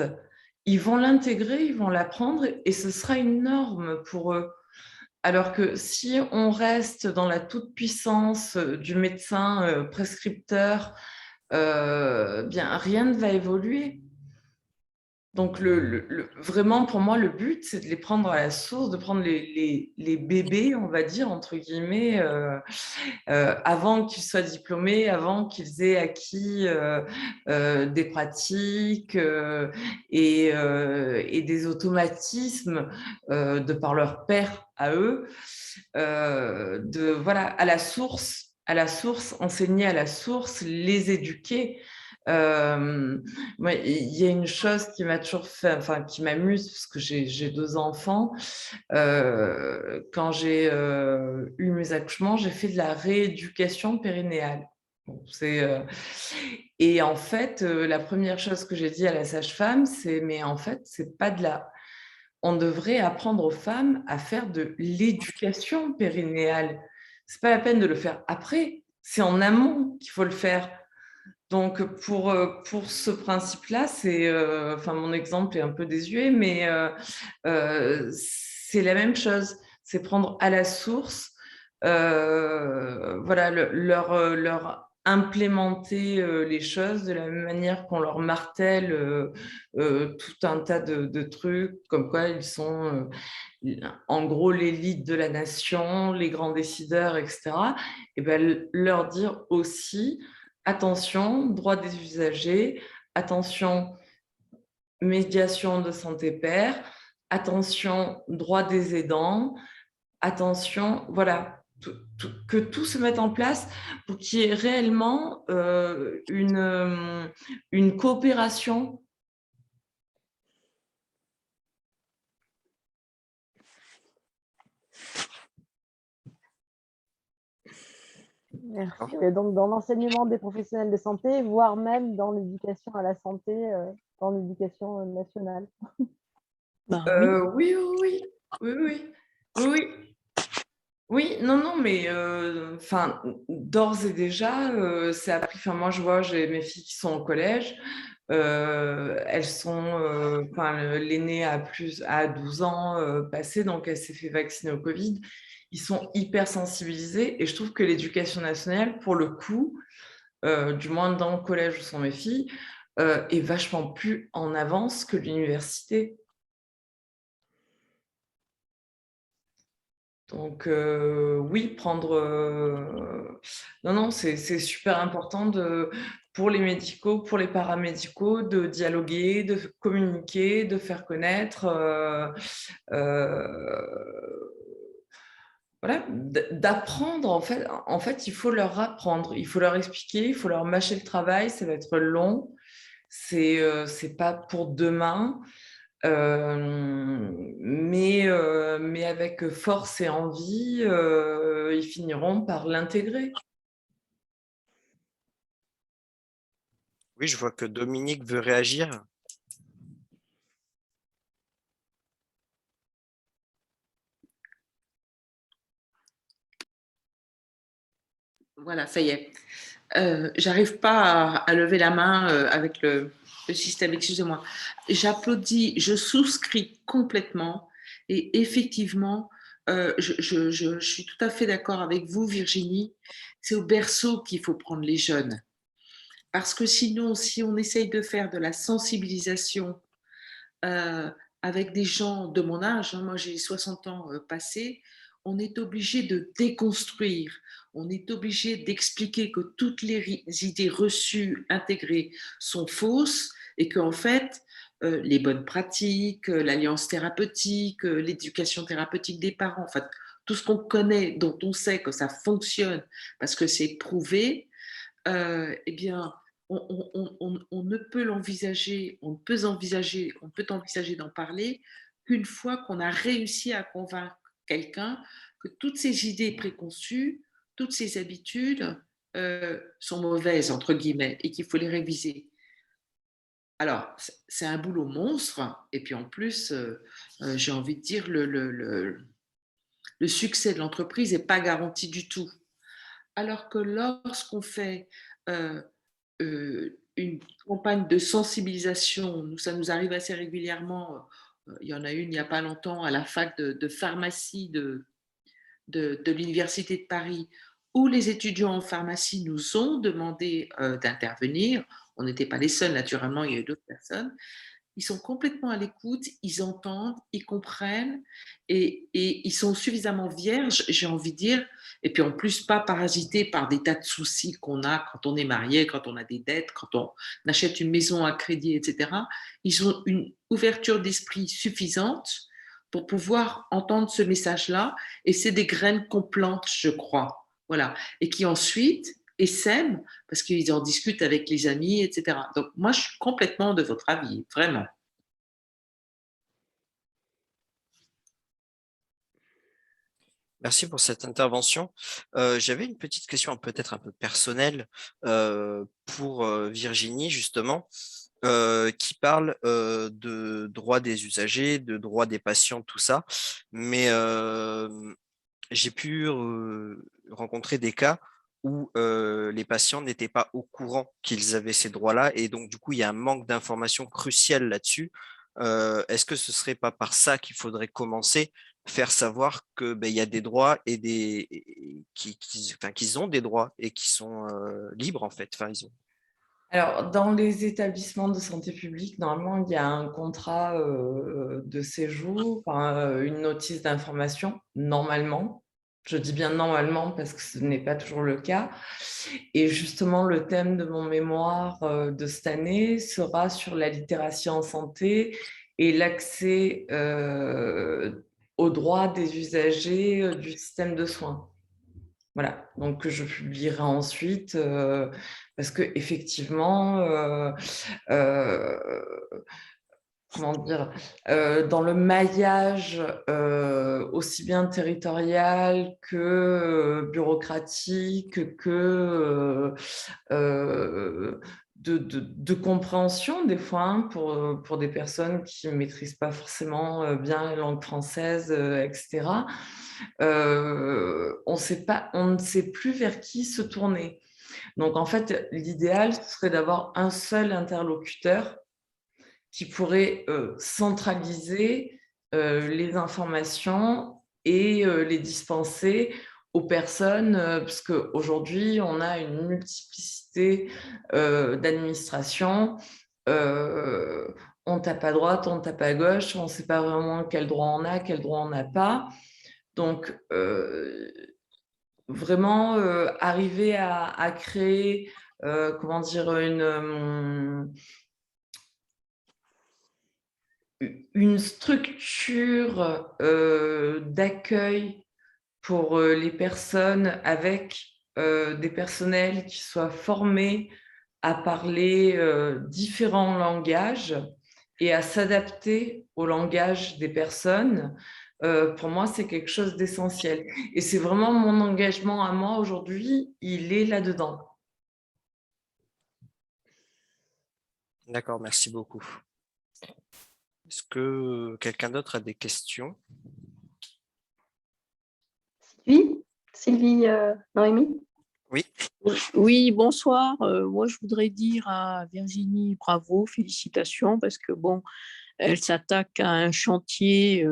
ils vont l'intégrer, ils vont l'apprendre et ce sera une norme pour eux. Alors que si on reste dans la toute-puissance du médecin prescripteur, bien rien ne va évoluer. Donc, vraiment, pour moi, le but, c'est de les prendre à la source, de prendre les bébés, on va dire, entre guillemets, avant qu'ils soient diplômés, avant qu'ils aient acquis des pratiques et des automatismes de par leur père à eux, voilà, à la source, enseigner à la source, les éduquer. Il y a une chose qui m'a toujours fait, enfin qui m'amuse, parce que j'ai 2 enfants. Quand j'ai eu mes accouchements, j'ai fait de la rééducation périnéale. Bon, et en fait, la première chose que j'ai dit à la sage-femme, c'est mais en fait, c'est pas de la. On devrait apprendre aux femmes à faire de l'éducation périnéale. C'est pas la peine de le faire après, c'est en amont qu'il faut le faire. Donc, pour ce principe-là, enfin, mon exemple est un peu désuet, mais c'est la même chose. C'est prendre à la source, voilà, leur implémenter les choses de la même manière qu'on leur martèle tout un tas de trucs, comme quoi ils sont en gros l'élite de la nation, les grands décideurs, etc. Et ben, leur dire aussi attention, droit des usagers, attention, médiation de santé pair, attention, droit des aidants, attention, voilà, que tout se mette en place pour qu'il y ait réellement une coopération. Merci. Et donc, dans l'enseignement des professionnels de santé, voire même dans l'éducation à la santé, dans l'éducation nationale. Oui, non, mais enfin, d'ores et déjà, c'est appris. Enfin, moi, je vois, j'ai mes filles qui sont au collège. Elles sont, enfin, l'aînée a 12 ans passé, donc elle s'est fait vacciner au Covid. Ils sont hyper sensibilisés et je trouve que l'éducation nationale, pour le coup, du moins dans le collège où sont mes filles, est vachement plus en avance que l'université. Donc oui, prendre... Non, c'est super important pour les médicaux, pour les paramédicaux, de dialoguer, de communiquer, de faire connaître, voilà, d'apprendre. En fait, il faut leur apprendre, il faut leur expliquer, il faut leur mâcher le travail, ça va être long, c'est pas pour demain. Mais avec force et envie, ils finiront par l'intégrer. Oui, je vois que Dominique veut réagir. Voilà, ça y est. J'arrive pas à lever la main avec le système, excusez-moi. J'applaudis, je souscris complètement et effectivement, je suis tout à fait d'accord avec vous, Virginie. C'est au berceau qu'il faut prendre les jeunes. Parce que sinon, si on essaye de faire de la sensibilisation avec des gens de mon âge, hein, moi j'ai 60 ans passés, on est obligé de déconstruire, on est obligé d'expliquer que toutes les idées reçues, intégrées sont fausses et qu'en fait, les bonnes pratiques, l'alliance thérapeutique, l'éducation thérapeutique des parents, en fait, tout ce qu'on connaît, dont on sait que ça fonctionne parce que c'est prouvé, eh bien, on ne peut l'envisager, on peut envisager d'en parler qu'une fois qu'on a réussi à convaincre quelqu'un que toutes ces idées préconçues, toutes ces habitudes sont mauvaises, entre guillemets, et qu'il faut les réviser. Alors, c'est un boulot monstre, et puis en plus, j'ai envie de dire, le succès de l'entreprise n'est pas garanti du tout. Alors que lorsqu'on fait une campagne de sensibilisation, ça nous arrive assez régulièrement, il y en a une il n'y a pas longtemps à la fac de pharmacie de l'Université de Paris, où les étudiants en pharmacie nous ont demandé d'intervenir. On n'était pas les seuls, naturellement, il y a eu d'autres personnes. Ils sont complètement à l'écoute, ils entendent, ils comprennent et ils sont suffisamment vierges, j'ai envie de dire, et puis en plus pas parasités par des tas de soucis qu'on a quand on est marié, quand on a des dettes, quand on achète une maison à crédit, etc. Ils ont une ouverture d'esprit suffisante pour pouvoir entendre ce message-là, et c'est des graines qu'on plante, je crois, voilà, et qui ensuite essaiment parce qu'ils en discutent avec les amis, etc. Donc moi, je suis complètement de votre avis, vraiment. Merci pour cette intervention. J'avais une petite question peut-être un peu personnelle pour Virginie, justement, qui parle de droit des usagers, de droit des patients, tout ça. Mais j'ai pu rencontrer des cas où les patients n'étaient pas au courant qu'ils avaient ces droits-là. Et donc, du coup, il y a un manque d'information crucial là-dessus. Est-ce que ce serait pas par ça qu'il faudrait commencer, faire savoir que il y a des droits et qu'ils ont des droits et qui sont libres en fait. Enfin, ils ont. Alors, dans les établissements de santé publique, normalement, il y a un contrat de séjour, une notice d'information, normalement. Je dis bien normalement parce que ce n'est pas toujours le cas. Et justement, le thème de mon mémoire de cette année sera sur la littératie en santé et l'accès aux droits des usagers du système de soins. Voilà, donc je publierai ensuite parce que effectivement, comment dire, dans le maillage aussi bien territorial que bureaucratique que de compréhension des fois hein, pour des personnes qui ne maîtrisent pas forcément bien la langue française, etc. On ne sait plus vers qui se tourner. Donc, en fait, l'idéal serait d'avoir un seul interlocuteur qui pourrait centraliser les informations et les dispenser aux personnes, parce qu'aujourd'hui, on a une multiplicité d'administrations. On tape à droite, on tape à gauche, on ne sait pas vraiment quel droit on a, quel droit on n'a pas. Donc, vraiment arriver à créer, comment dire, une structure d'accueil pour les personnes avec des personnels qui soient formés à parler différents langages et à s'adapter au langage des personnes. Pour moi, c'est quelque chose d'essentiel. Et c'est vraiment mon engagement à moi aujourd'hui, il est là-dedans. D'accord, merci beaucoup. Est-ce que quelqu'un d'autre a des questions? Sylvie Noémie? Oui. Oui, bonsoir. Moi, je voudrais dire à Virginie, bravo, félicitations, parce que bon, elle s'attaque à un chantier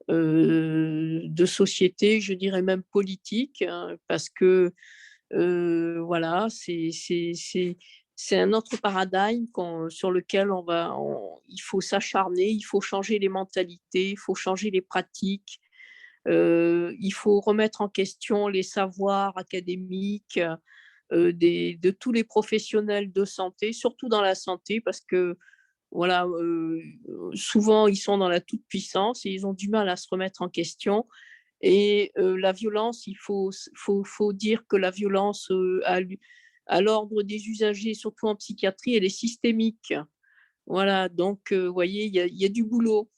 de société, je dirais même politique, hein, parce que voilà, c'est un autre paradigme sur lequel il faut s'acharner, il faut changer les mentalités, il faut changer les pratiques, il faut remettre en question les savoirs académiques de tous les professionnels de santé, surtout dans la santé, parce que voilà, souvent ils sont dans la toute-puissance et ils ont du mal à se remettre en question. Et la violence, il faut dire que la violence à l'ordre des usagers, surtout en psychiatrie, elle est systémique. Voilà, donc vous voyez, il y a du boulot.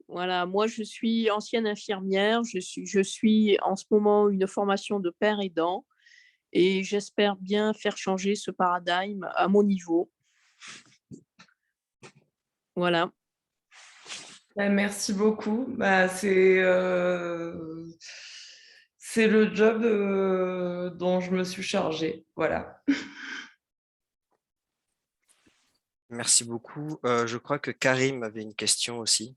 Voilà, moi je suis ancienne infirmière, je suis en ce moment une formation de père aidant et j'espère bien faire changer ce paradigme à mon niveau. Voilà. Merci beaucoup. C'est le job dont je me suis chargée. Voilà. Merci beaucoup. Je crois que Karim avait une question aussi.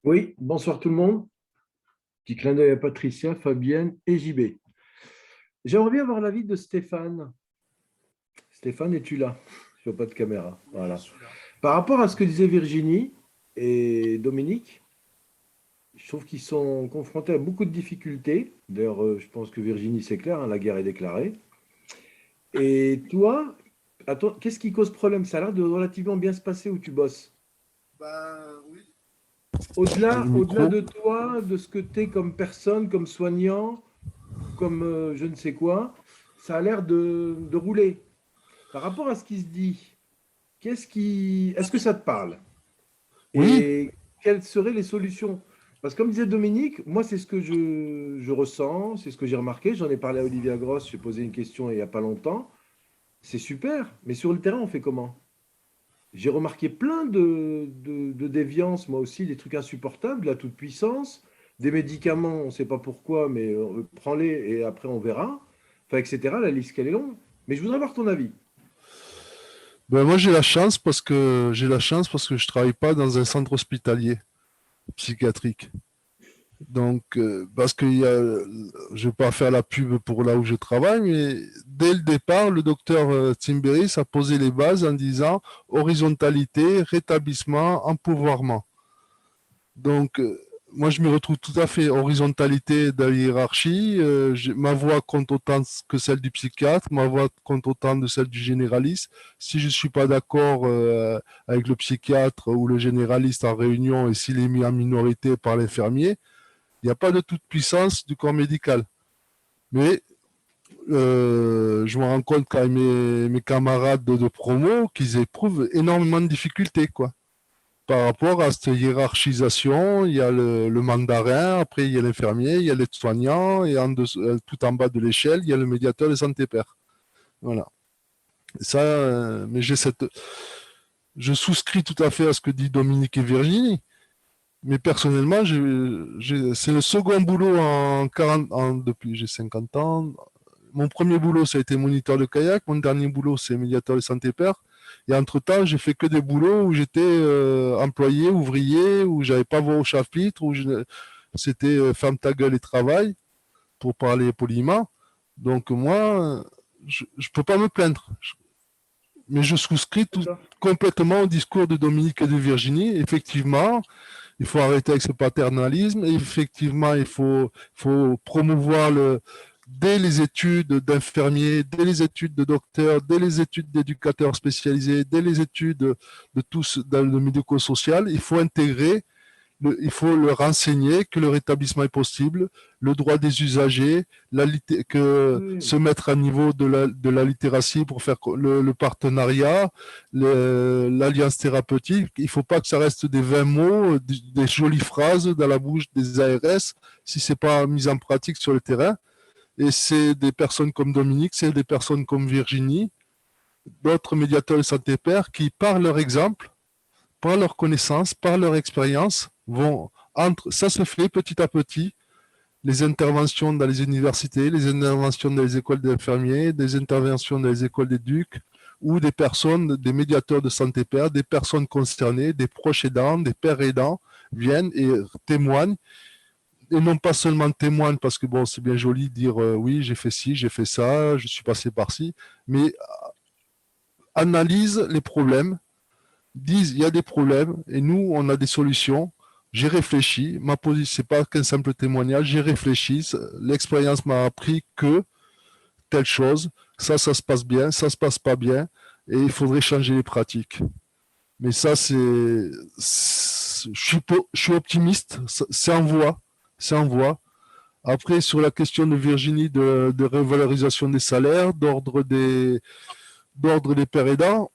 Oui, bonsoir tout le monde. Petit clin d'œil à Patricia, Fabienne et JB. J'aimerais bien avoir l'avis de Stéphane. Stéphane, es-tu là? Je ne vois pas de caméra. Voilà. Par rapport à ce que disaient Virginie et Dominique, je trouve qu'ils sont confrontés à beaucoup de difficultés. D'ailleurs, je pense que Virginie, c'est clair, hein, la guerre est déclarée. Et toi, qu'est-ce qui cause problème? Ça a l'air de relativement bien se passer où tu bosses. Oui. Au-delà de toi, de ce que tu es comme personne, comme soignant, comme je ne sais quoi, ça a l'air de rouler. Par rapport à ce qui se dit, est-ce que ça te parle? Oui. Et quelles seraient les solutions? Parce que comme disait Dominique, moi c'est ce que je ressens, c'est ce que j'ai remarqué. J'en ai parlé à Olivia Gross, j'ai posé une question il n'y a pas longtemps. C'est super, mais sur le terrain, on fait comment? J'ai remarqué plein de déviances, moi aussi, des trucs insupportables, la toute-puissance, des médicaments, on ne sait pas pourquoi, mais prends-les et après on verra, enfin, etc. La liste, qu'elle est longue. Mais je voudrais avoir ton avis. Ben, moi, j'ai la chance parce que je travaille pas dans un centre hospitalier psychiatrique. Donc, parce que je vais pas faire la pub pour là où je travaille, mais dès le départ, le docteur Timberis a posé les bases en disant horizontalité, rétablissement, empouvoirment. Donc, moi, je me retrouve tout à fait horizontalité de la hiérarchie. Ma voix compte autant que celle du psychiatre, ma voix compte autant de celle du généraliste. Si je ne suis pas d'accord avec le psychiatre ou le généraliste en réunion et s'il est mis en minorité par l'infirmier, il n'y a pas de toute puissance du corps médical. Mais je me rends compte qu'avec mes camarades de promo, qu'ils éprouvent énormément de difficultés, quoi. Par rapport à cette hiérarchisation, il y a le mandarin, après il y a l'infirmier, il y a l'aide-soignant, et tout en bas de l'échelle, il y a le médiateur de santé père. Voilà. Ça, mais je souscris tout à fait à ce que dit Dominique et Virginie. Mais personnellement, c'est le second boulot depuis j'ai 50 ans. Mon premier boulot, ça a été moniteur de kayak. Mon dernier boulot, c'est médiateur de santé père. Et entre-temps, j'ai fait que des boulots où j'étais employé, ouvrier, où j'avais pas voix au chapitre, c'était ferme ta gueule et travail, pour parler poliment. Donc moi, je peux pas me plaindre. Mais je souscris complètement au discours de Dominique et de Virginie. Effectivement, il faut arrêter avec ce paternalisme. Et effectivement, il faut promouvoir dès les études d'infirmiers, dès les études de docteurs, dès les études d'éducateurs spécialisés, dès les études de tous dans le médico-social, il faut intégrer, il faut leur enseigner que le rétablissement est possible, le droit des usagers, se mettre à niveau de la littératie pour faire le partenariat, l'alliance thérapeutique. Il ne faut pas que ça reste des 20 mots, des jolies phrases dans la bouche des ARS si ce n'est pas mis en pratique sur le terrain. Et c'est des personnes comme Dominique, c'est des personnes comme Virginie, d'autres médiateurs de santé père qui, par leur exemple, par leur connaissance, par leur expérience, ça se fait petit à petit, les interventions dans les universités, les interventions dans les écoles d'infirmiers, des interventions dans les écoles d'éduc, ou des personnes, des médiateurs de santé père, des personnes concernées, des proches aidants, des pères aidants, viennent et témoignent. Et non pas seulement témoignent parce que bon, c'est bien joli de dire oui, j'ai fait ci, j'ai fait ça, je suis passé par-ci, mais analysent les problèmes, disent il y a des problèmes et nous, on a des solutions. J'ai réfléchi, ma position, c'est pas qu'un simple témoignage, j'ai réfléchi, l'expérience m'a appris que telle chose, ça se passe bien, ça se passe pas bien, et il faudrait changer les pratiques. Mais ça, je suis optimiste, c'est en voie, c'est en voie. Après, sur la question de Virginie de revalorisation des salaires, d'ordre des pères aidants,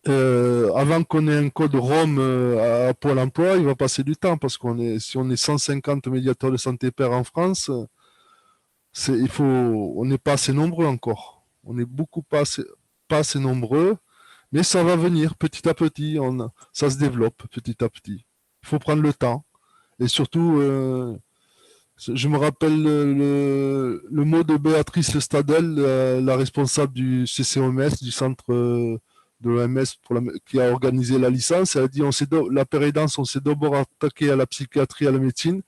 avant qu'on ait un code Rome à Pôle emploi, il va passer du temps parce si on est 150 médiateurs de santé père en France, on n'est pas assez nombreux encore. On n'est pas assez nombreux, mais ça va venir petit à petit. Ça se développe petit à petit. Il faut prendre le temps. Et surtout, je me rappelle le mot de Béatrice Stadel, la responsable du CCOMS, du centre de l'OMS qui a organisé la licence. Elle a dit la pérédance, on s'est d'abord attaqué à la psychiatrie, à la médecine,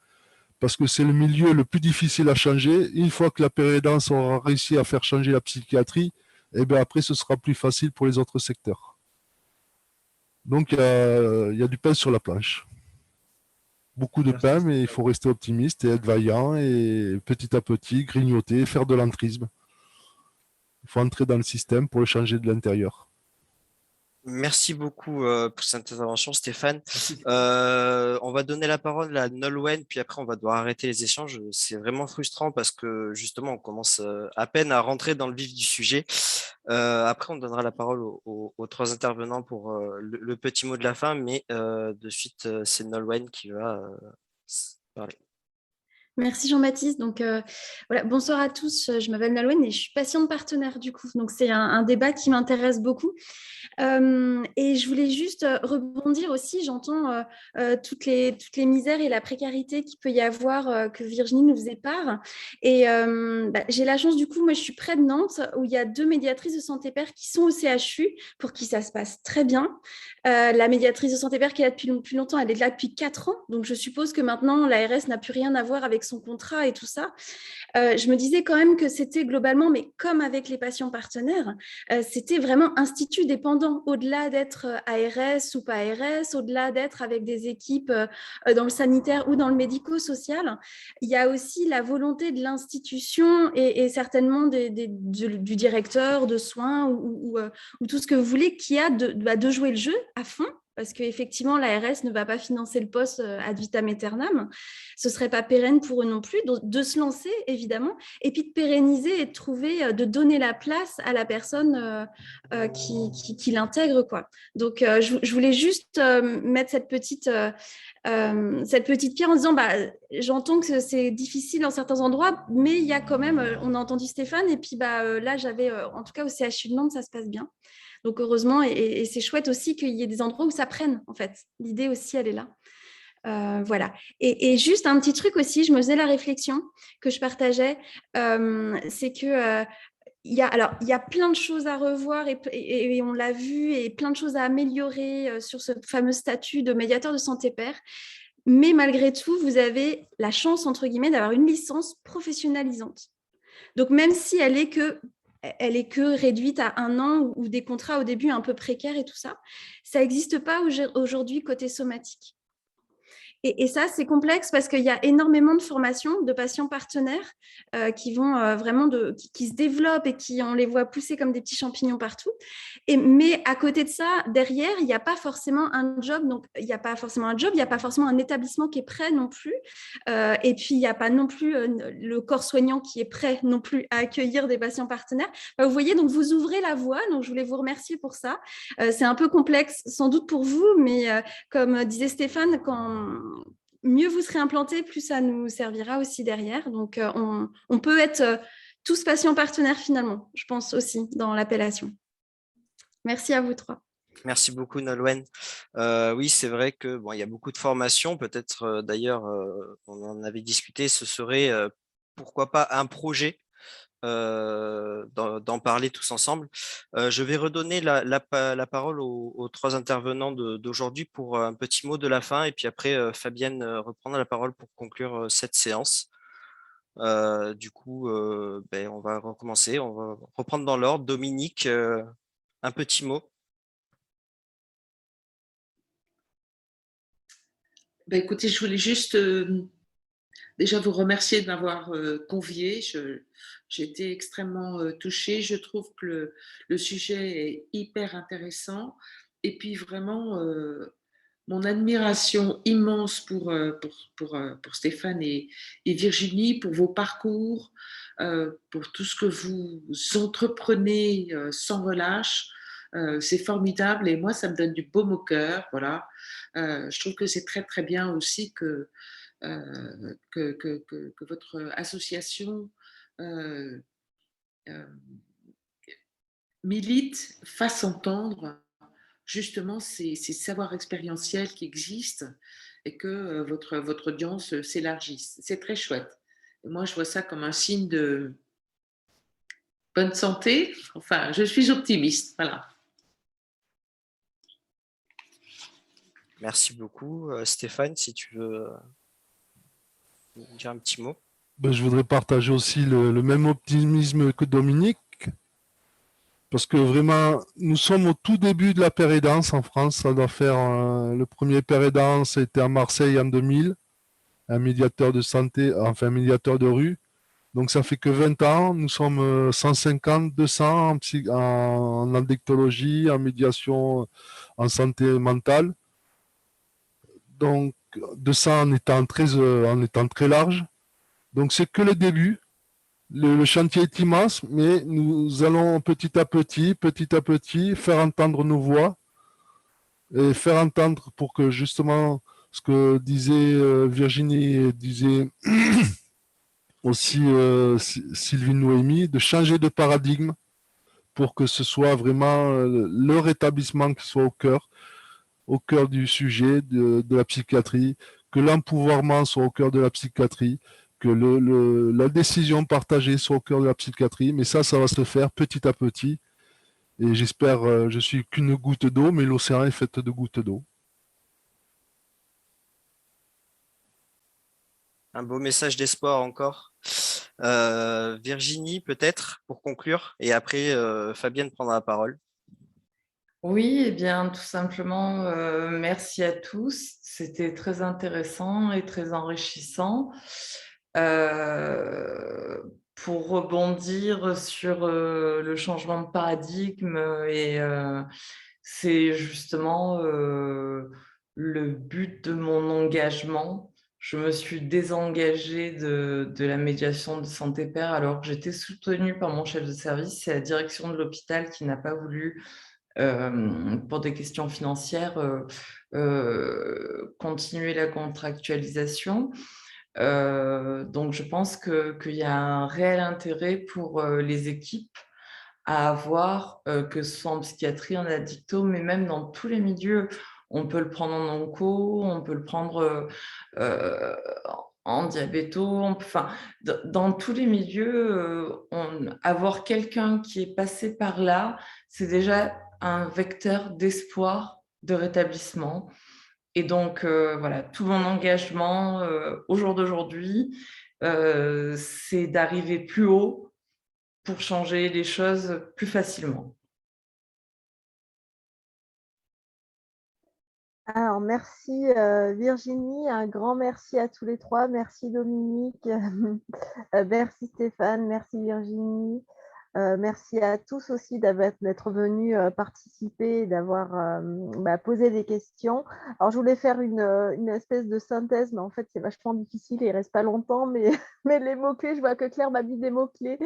parce que c'est le milieu le plus difficile à changer. Une fois que la pérédance aura réussi à faire changer la psychiatrie, et bien après, ce sera plus facile pour les autres secteurs. Donc, il y a du pain sur la planche. Beaucoup de pain, mais il faut rester optimiste et être vaillant et petit à petit grignoter, faire de l'entrisme. Il faut entrer dans le système pour le changer de l'intérieur. Merci beaucoup pour cette intervention, Stéphane. On va donner la parole à Nolwenn, puis après on va devoir arrêter les échanges. C'est vraiment frustrant parce que justement on commence à peine à rentrer dans le vif du sujet. Après on donnera la parole aux trois intervenants pour le petit mot de la fin, mais de suite c'est Nolwenn qui va parler. Merci Jean-Baptiste. Donc voilà, bonsoir à tous. Je m'appelle Nolwenn et je suis patiente partenaire du coup. Donc c'est un débat qui m'intéresse beaucoup. Et je voulais juste rebondir aussi. J'entends toutes les misères et la précarité qu'il peut y avoir que Virginie nous faisait part. Et j'ai la chance du coup, moi je suis près de Nantes où il y a 2 médiatrices de santé père qui sont au CHU pour qui ça se passe très bien. La médiatrice de santé père qui est là depuis plus longtemps, elle est là depuis 4 ans. Donc je suppose que maintenant l'ARS n'a plus rien à voir avec son contrat et tout ça. Je me disais quand même que c'était globalement, mais comme avec les patients partenaires, c'était vraiment institut dépendant, au-delà d'être ARS ou pas ARS, au-delà d'être avec des équipes dans le sanitaire ou dans le médico-social. Il y a aussi la volonté de l'institution et certainement du directeur de soins ou tout ce que vous voulez qui a de jouer le jeu à fond. Parce qu'effectivement, l'ARS ne va pas financer le poste ad vitam aeternam. Ce ne serait pas pérenne pour eux non plus. Donc, de se lancer, évidemment, et puis de pérenniser et de trouver, de donner la place à la personne qui l'intègre, quoi. Donc, je voulais juste mettre cette petite pierre en disant, j'entends que c'est difficile dans certains endroits, mais il y a quand même, on a entendu Stéphane, et puis là, j'avais, en tout cas au CHU de Nantes, ça se passe bien. Donc, heureusement, et c'est chouette aussi qu'il y ait des endroits où ça prenne, en fait. L'idée aussi, elle est là. Voilà. Et juste un petit truc aussi, je me faisais la réflexion que je partageais, c'est que il y a plein de choses à revoir et on l'a vu, et plein de choses à améliorer sur ce fameux statut de médiateur de santé père. Mais malgré tout, vous avez la chance, entre guillemets, d'avoir une licence professionnalisante. Donc, même si elle est que réduite à 1 an ou des contrats au début un peu précaires et tout ça, ça n'existe pas aujourd'hui côté somatique. Et ça, c'est complexe parce qu'il y a énormément de formations de patients partenaires qui vont vraiment qui se développent et on les voit pousser comme des petits champignons partout. Mais à côté de ça, derrière, il n'y a pas forcément un job. Donc, il n'y a pas forcément un job, il n'y a pas forcément un établissement qui est prêt non plus. Et puis, il n'y a pas non plus le corps soignant qui est prêt non plus à accueillir des patients partenaires. Vous voyez, donc vous ouvrez la voie. Donc, je voulais vous remercier pour ça. C'est un peu complexe sans doute pour vous, mais comme disait Stéphane, mieux vous serez implanté, plus ça nous servira aussi derrière. Donc, on peut être tous patients partenaires finalement, je pense aussi, dans l'appellation. Merci à vous 3. Merci beaucoup, Nolwenn. Oui, c'est vrai que il y a beaucoup de formations. Peut-être d'ailleurs, on en avait discuté, ce serait pourquoi pas un projet d'en parler tous ensemble. Je vais redonner la parole aux 3 intervenants d'aujourd'hui pour un petit mot de la fin, et puis après Fabienne reprendra la parole pour conclure cette séance. Du coup, on va recommencer, on va reprendre dans l'ordre. Dominique, un petit mot. Écoutez, je voulais juste déjà vous remercier de m'avoir conviée. J'ai été extrêmement touchée. Je trouve que le sujet est hyper intéressant. Et puis vraiment, mon admiration immense pour Stéphane et Virginie, pour vos parcours, pour tout ce que vous entreprenez sans relâche. C'est formidable et moi, ça me donne du baume au cœur. Voilà. Je trouve que c'est très, très bien aussi que votre association milite, fasse entendre justement ces savoirs expérientiels qui existent et que votre audience s'élargisse. C'est très chouette. Et moi, je vois ça comme un signe de bonne santé. Enfin, je suis optimiste. Voilà. Merci beaucoup. Stéphane, si tu veux dire un petit mot. Ben, je voudrais partager aussi le même optimisme que Dominique, parce que vraiment, nous sommes au tout début de la pérédance en France. Ça doit faire le premier pérédance était à Marseille en 2000, un médiateur de santé, enfin un médiateur de rue. Donc ça fait que 20 ans. Nous sommes 150, 200 en addictologie, en médiation, en santé mentale. Donc 200 en étant très large. Donc c'est que le début. Le chantier est immense, mais nous allons petit à petit, faire entendre nos voix et faire entendre pour que justement ce que disait Virginie disait aussi Sylvie Noémie, de changer de paradigme pour que ce soit vraiment leur établissement qui soit au cœur du sujet de la psychiatrie, que l'empouvoirment soit au cœur de la psychiatrie, que la décision partagée soit au cœur de la psychiatrie, mais ça va se faire petit à petit. Et j'espère, je suis qu'une goutte d'eau, mais l'océan est fait de gouttes d'eau. Un beau message d'espoir encore. Virginie, peut-être, pour conclure, et après, Fabienne prendra la parole. Oui, eh bien, tout simplement, merci à tous. C'était très intéressant et très enrichissant. Pour rebondir sur le changement de paradigme, et c'est justement le but de mon engagement. Je me suis désengagée de la médiation de santé pair alors que j'étais soutenue par mon chef de service. C'est la direction de l'hôpital qui n'a pas voulu, pour des questions financières, continuer la contractualisation. Donc, je pense qu'il y a un réel intérêt pour les équipes à avoir, que ce soit en psychiatrie, en addicto, mais même dans tous les milieux. On peut le prendre en onco, on peut le prendre en diabéto, enfin, dans tous les milieux, avoir quelqu'un qui est passé par là, c'est déjà un vecteur d'espoir, de rétablissement. Et donc, voilà, tout mon engagement au jour d'aujourd'hui, c'est d'arriver plus haut pour changer les choses plus facilement. Alors, merci Virginie, un grand merci à tous les trois. Merci Dominique, merci Stéphane, merci Virginie. Merci à tous aussi d'être venus participer et d'avoir posé des questions. Alors, je voulais faire une espèce de synthèse, mais en fait, c'est vachement difficile, il ne reste pas longtemps, mais, mais les mots-clés, je vois que Claire m'a mis des mots-clés.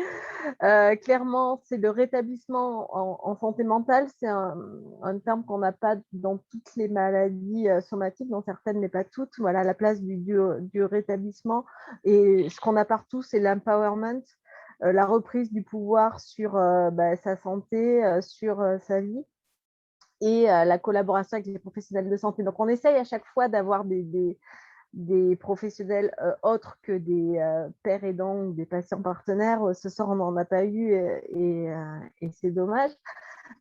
Clairement, c'est le rétablissement en santé mentale. C'est un terme qu'on n'a pas dans toutes les maladies somatiques, dans certaines, mais pas toutes. Voilà, la place du rétablissement. Et ce qu'on a partout, c'est l'empowerment. La reprise du pouvoir sur sa santé, sur sa vie et la collaboration avec les professionnels de santé. Donc, on essaye à chaque fois d'avoir des professionnels autres que des pères aidants ou des patients partenaires. Ce soir, on n'en a pas eu et c'est dommage.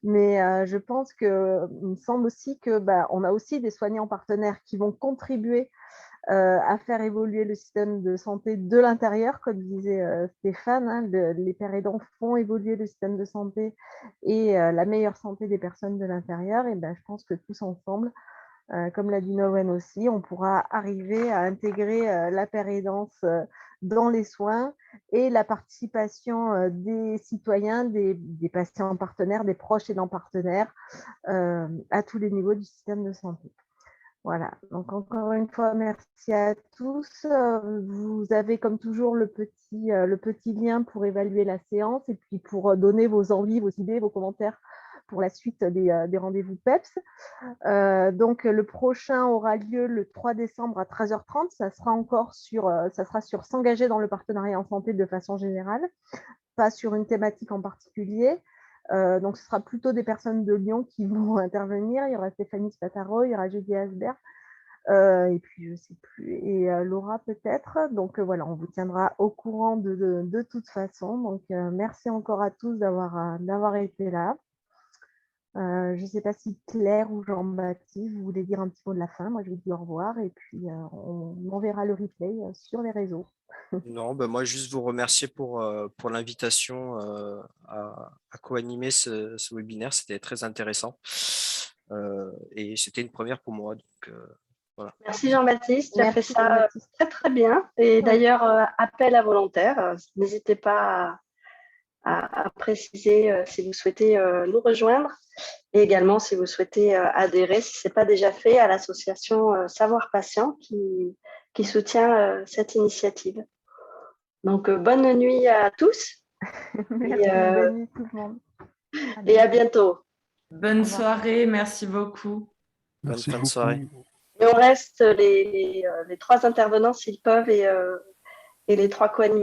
Mais je pense qu'il me semble aussi qu'on a aussi des soignants partenaires qui vont contribuer à faire évoluer le système de santé de l'intérieur, comme disait Stéphane. Hein, les pères aidants font évoluer le système de santé et la meilleure santé des personnes de l'intérieur. Et je pense que tous ensemble, comme l'a dit Nolwenn aussi, on pourra arriver à intégrer la pérédance dans les soins et la participation des citoyens, des patients partenaires, des proches aidants partenaires à tous les niveaux du système de santé. Voilà, donc encore une fois, merci à tous. Vous avez comme toujours le petit lien pour évaluer la séance et puis pour donner vos envies, vos idées, vos commentaires pour la suite des rendez-vous PEPS. Donc le prochain aura lieu le 3 décembre à 13h30. Ça sera sur s'engager dans le partenariat en santé de façon générale, pas sur une thématique en particulier. Donc, ce sera plutôt des personnes de Lyon qui vont intervenir. Il y aura Stéphanie Spataro, il y aura Julie Asbert, et puis je ne sais plus, et Laura peut-être. Donc, voilà, on vous tiendra au courant de toute façon. Donc, merci encore à tous d'avoir été là. Je ne sais pas si Claire ou Jean-Baptiste, vous voulez dire un petit mot de la fin. Moi, je vous dis au revoir et puis on enverra le replay sur les réseaux. Non, ben moi, juste vous remercier pour l'invitation à co-animer ce webinaire. C'était très intéressant et c'était une première pour moi. Donc, voilà. Merci Jean-Baptiste, tu as fait Merci, ça Jean-Baptiste. très très bien. Et d'ailleurs, appel à volontaires, n'hésitez pas à préciser si vous souhaitez nous rejoindre et également si vous souhaitez adhérer, si ce n'est pas déjà fait, à l'association Savoir Patient qui soutient cette initiative. Donc, bonne nuit à tous. Merci, bonne nuit tout le monde. Et à bientôt. Bonne soirée, merci beaucoup. Bonne Merci fin de beaucoup. soirée. Et on reste les trois intervenants s'ils peuvent et les trois co-animateurs.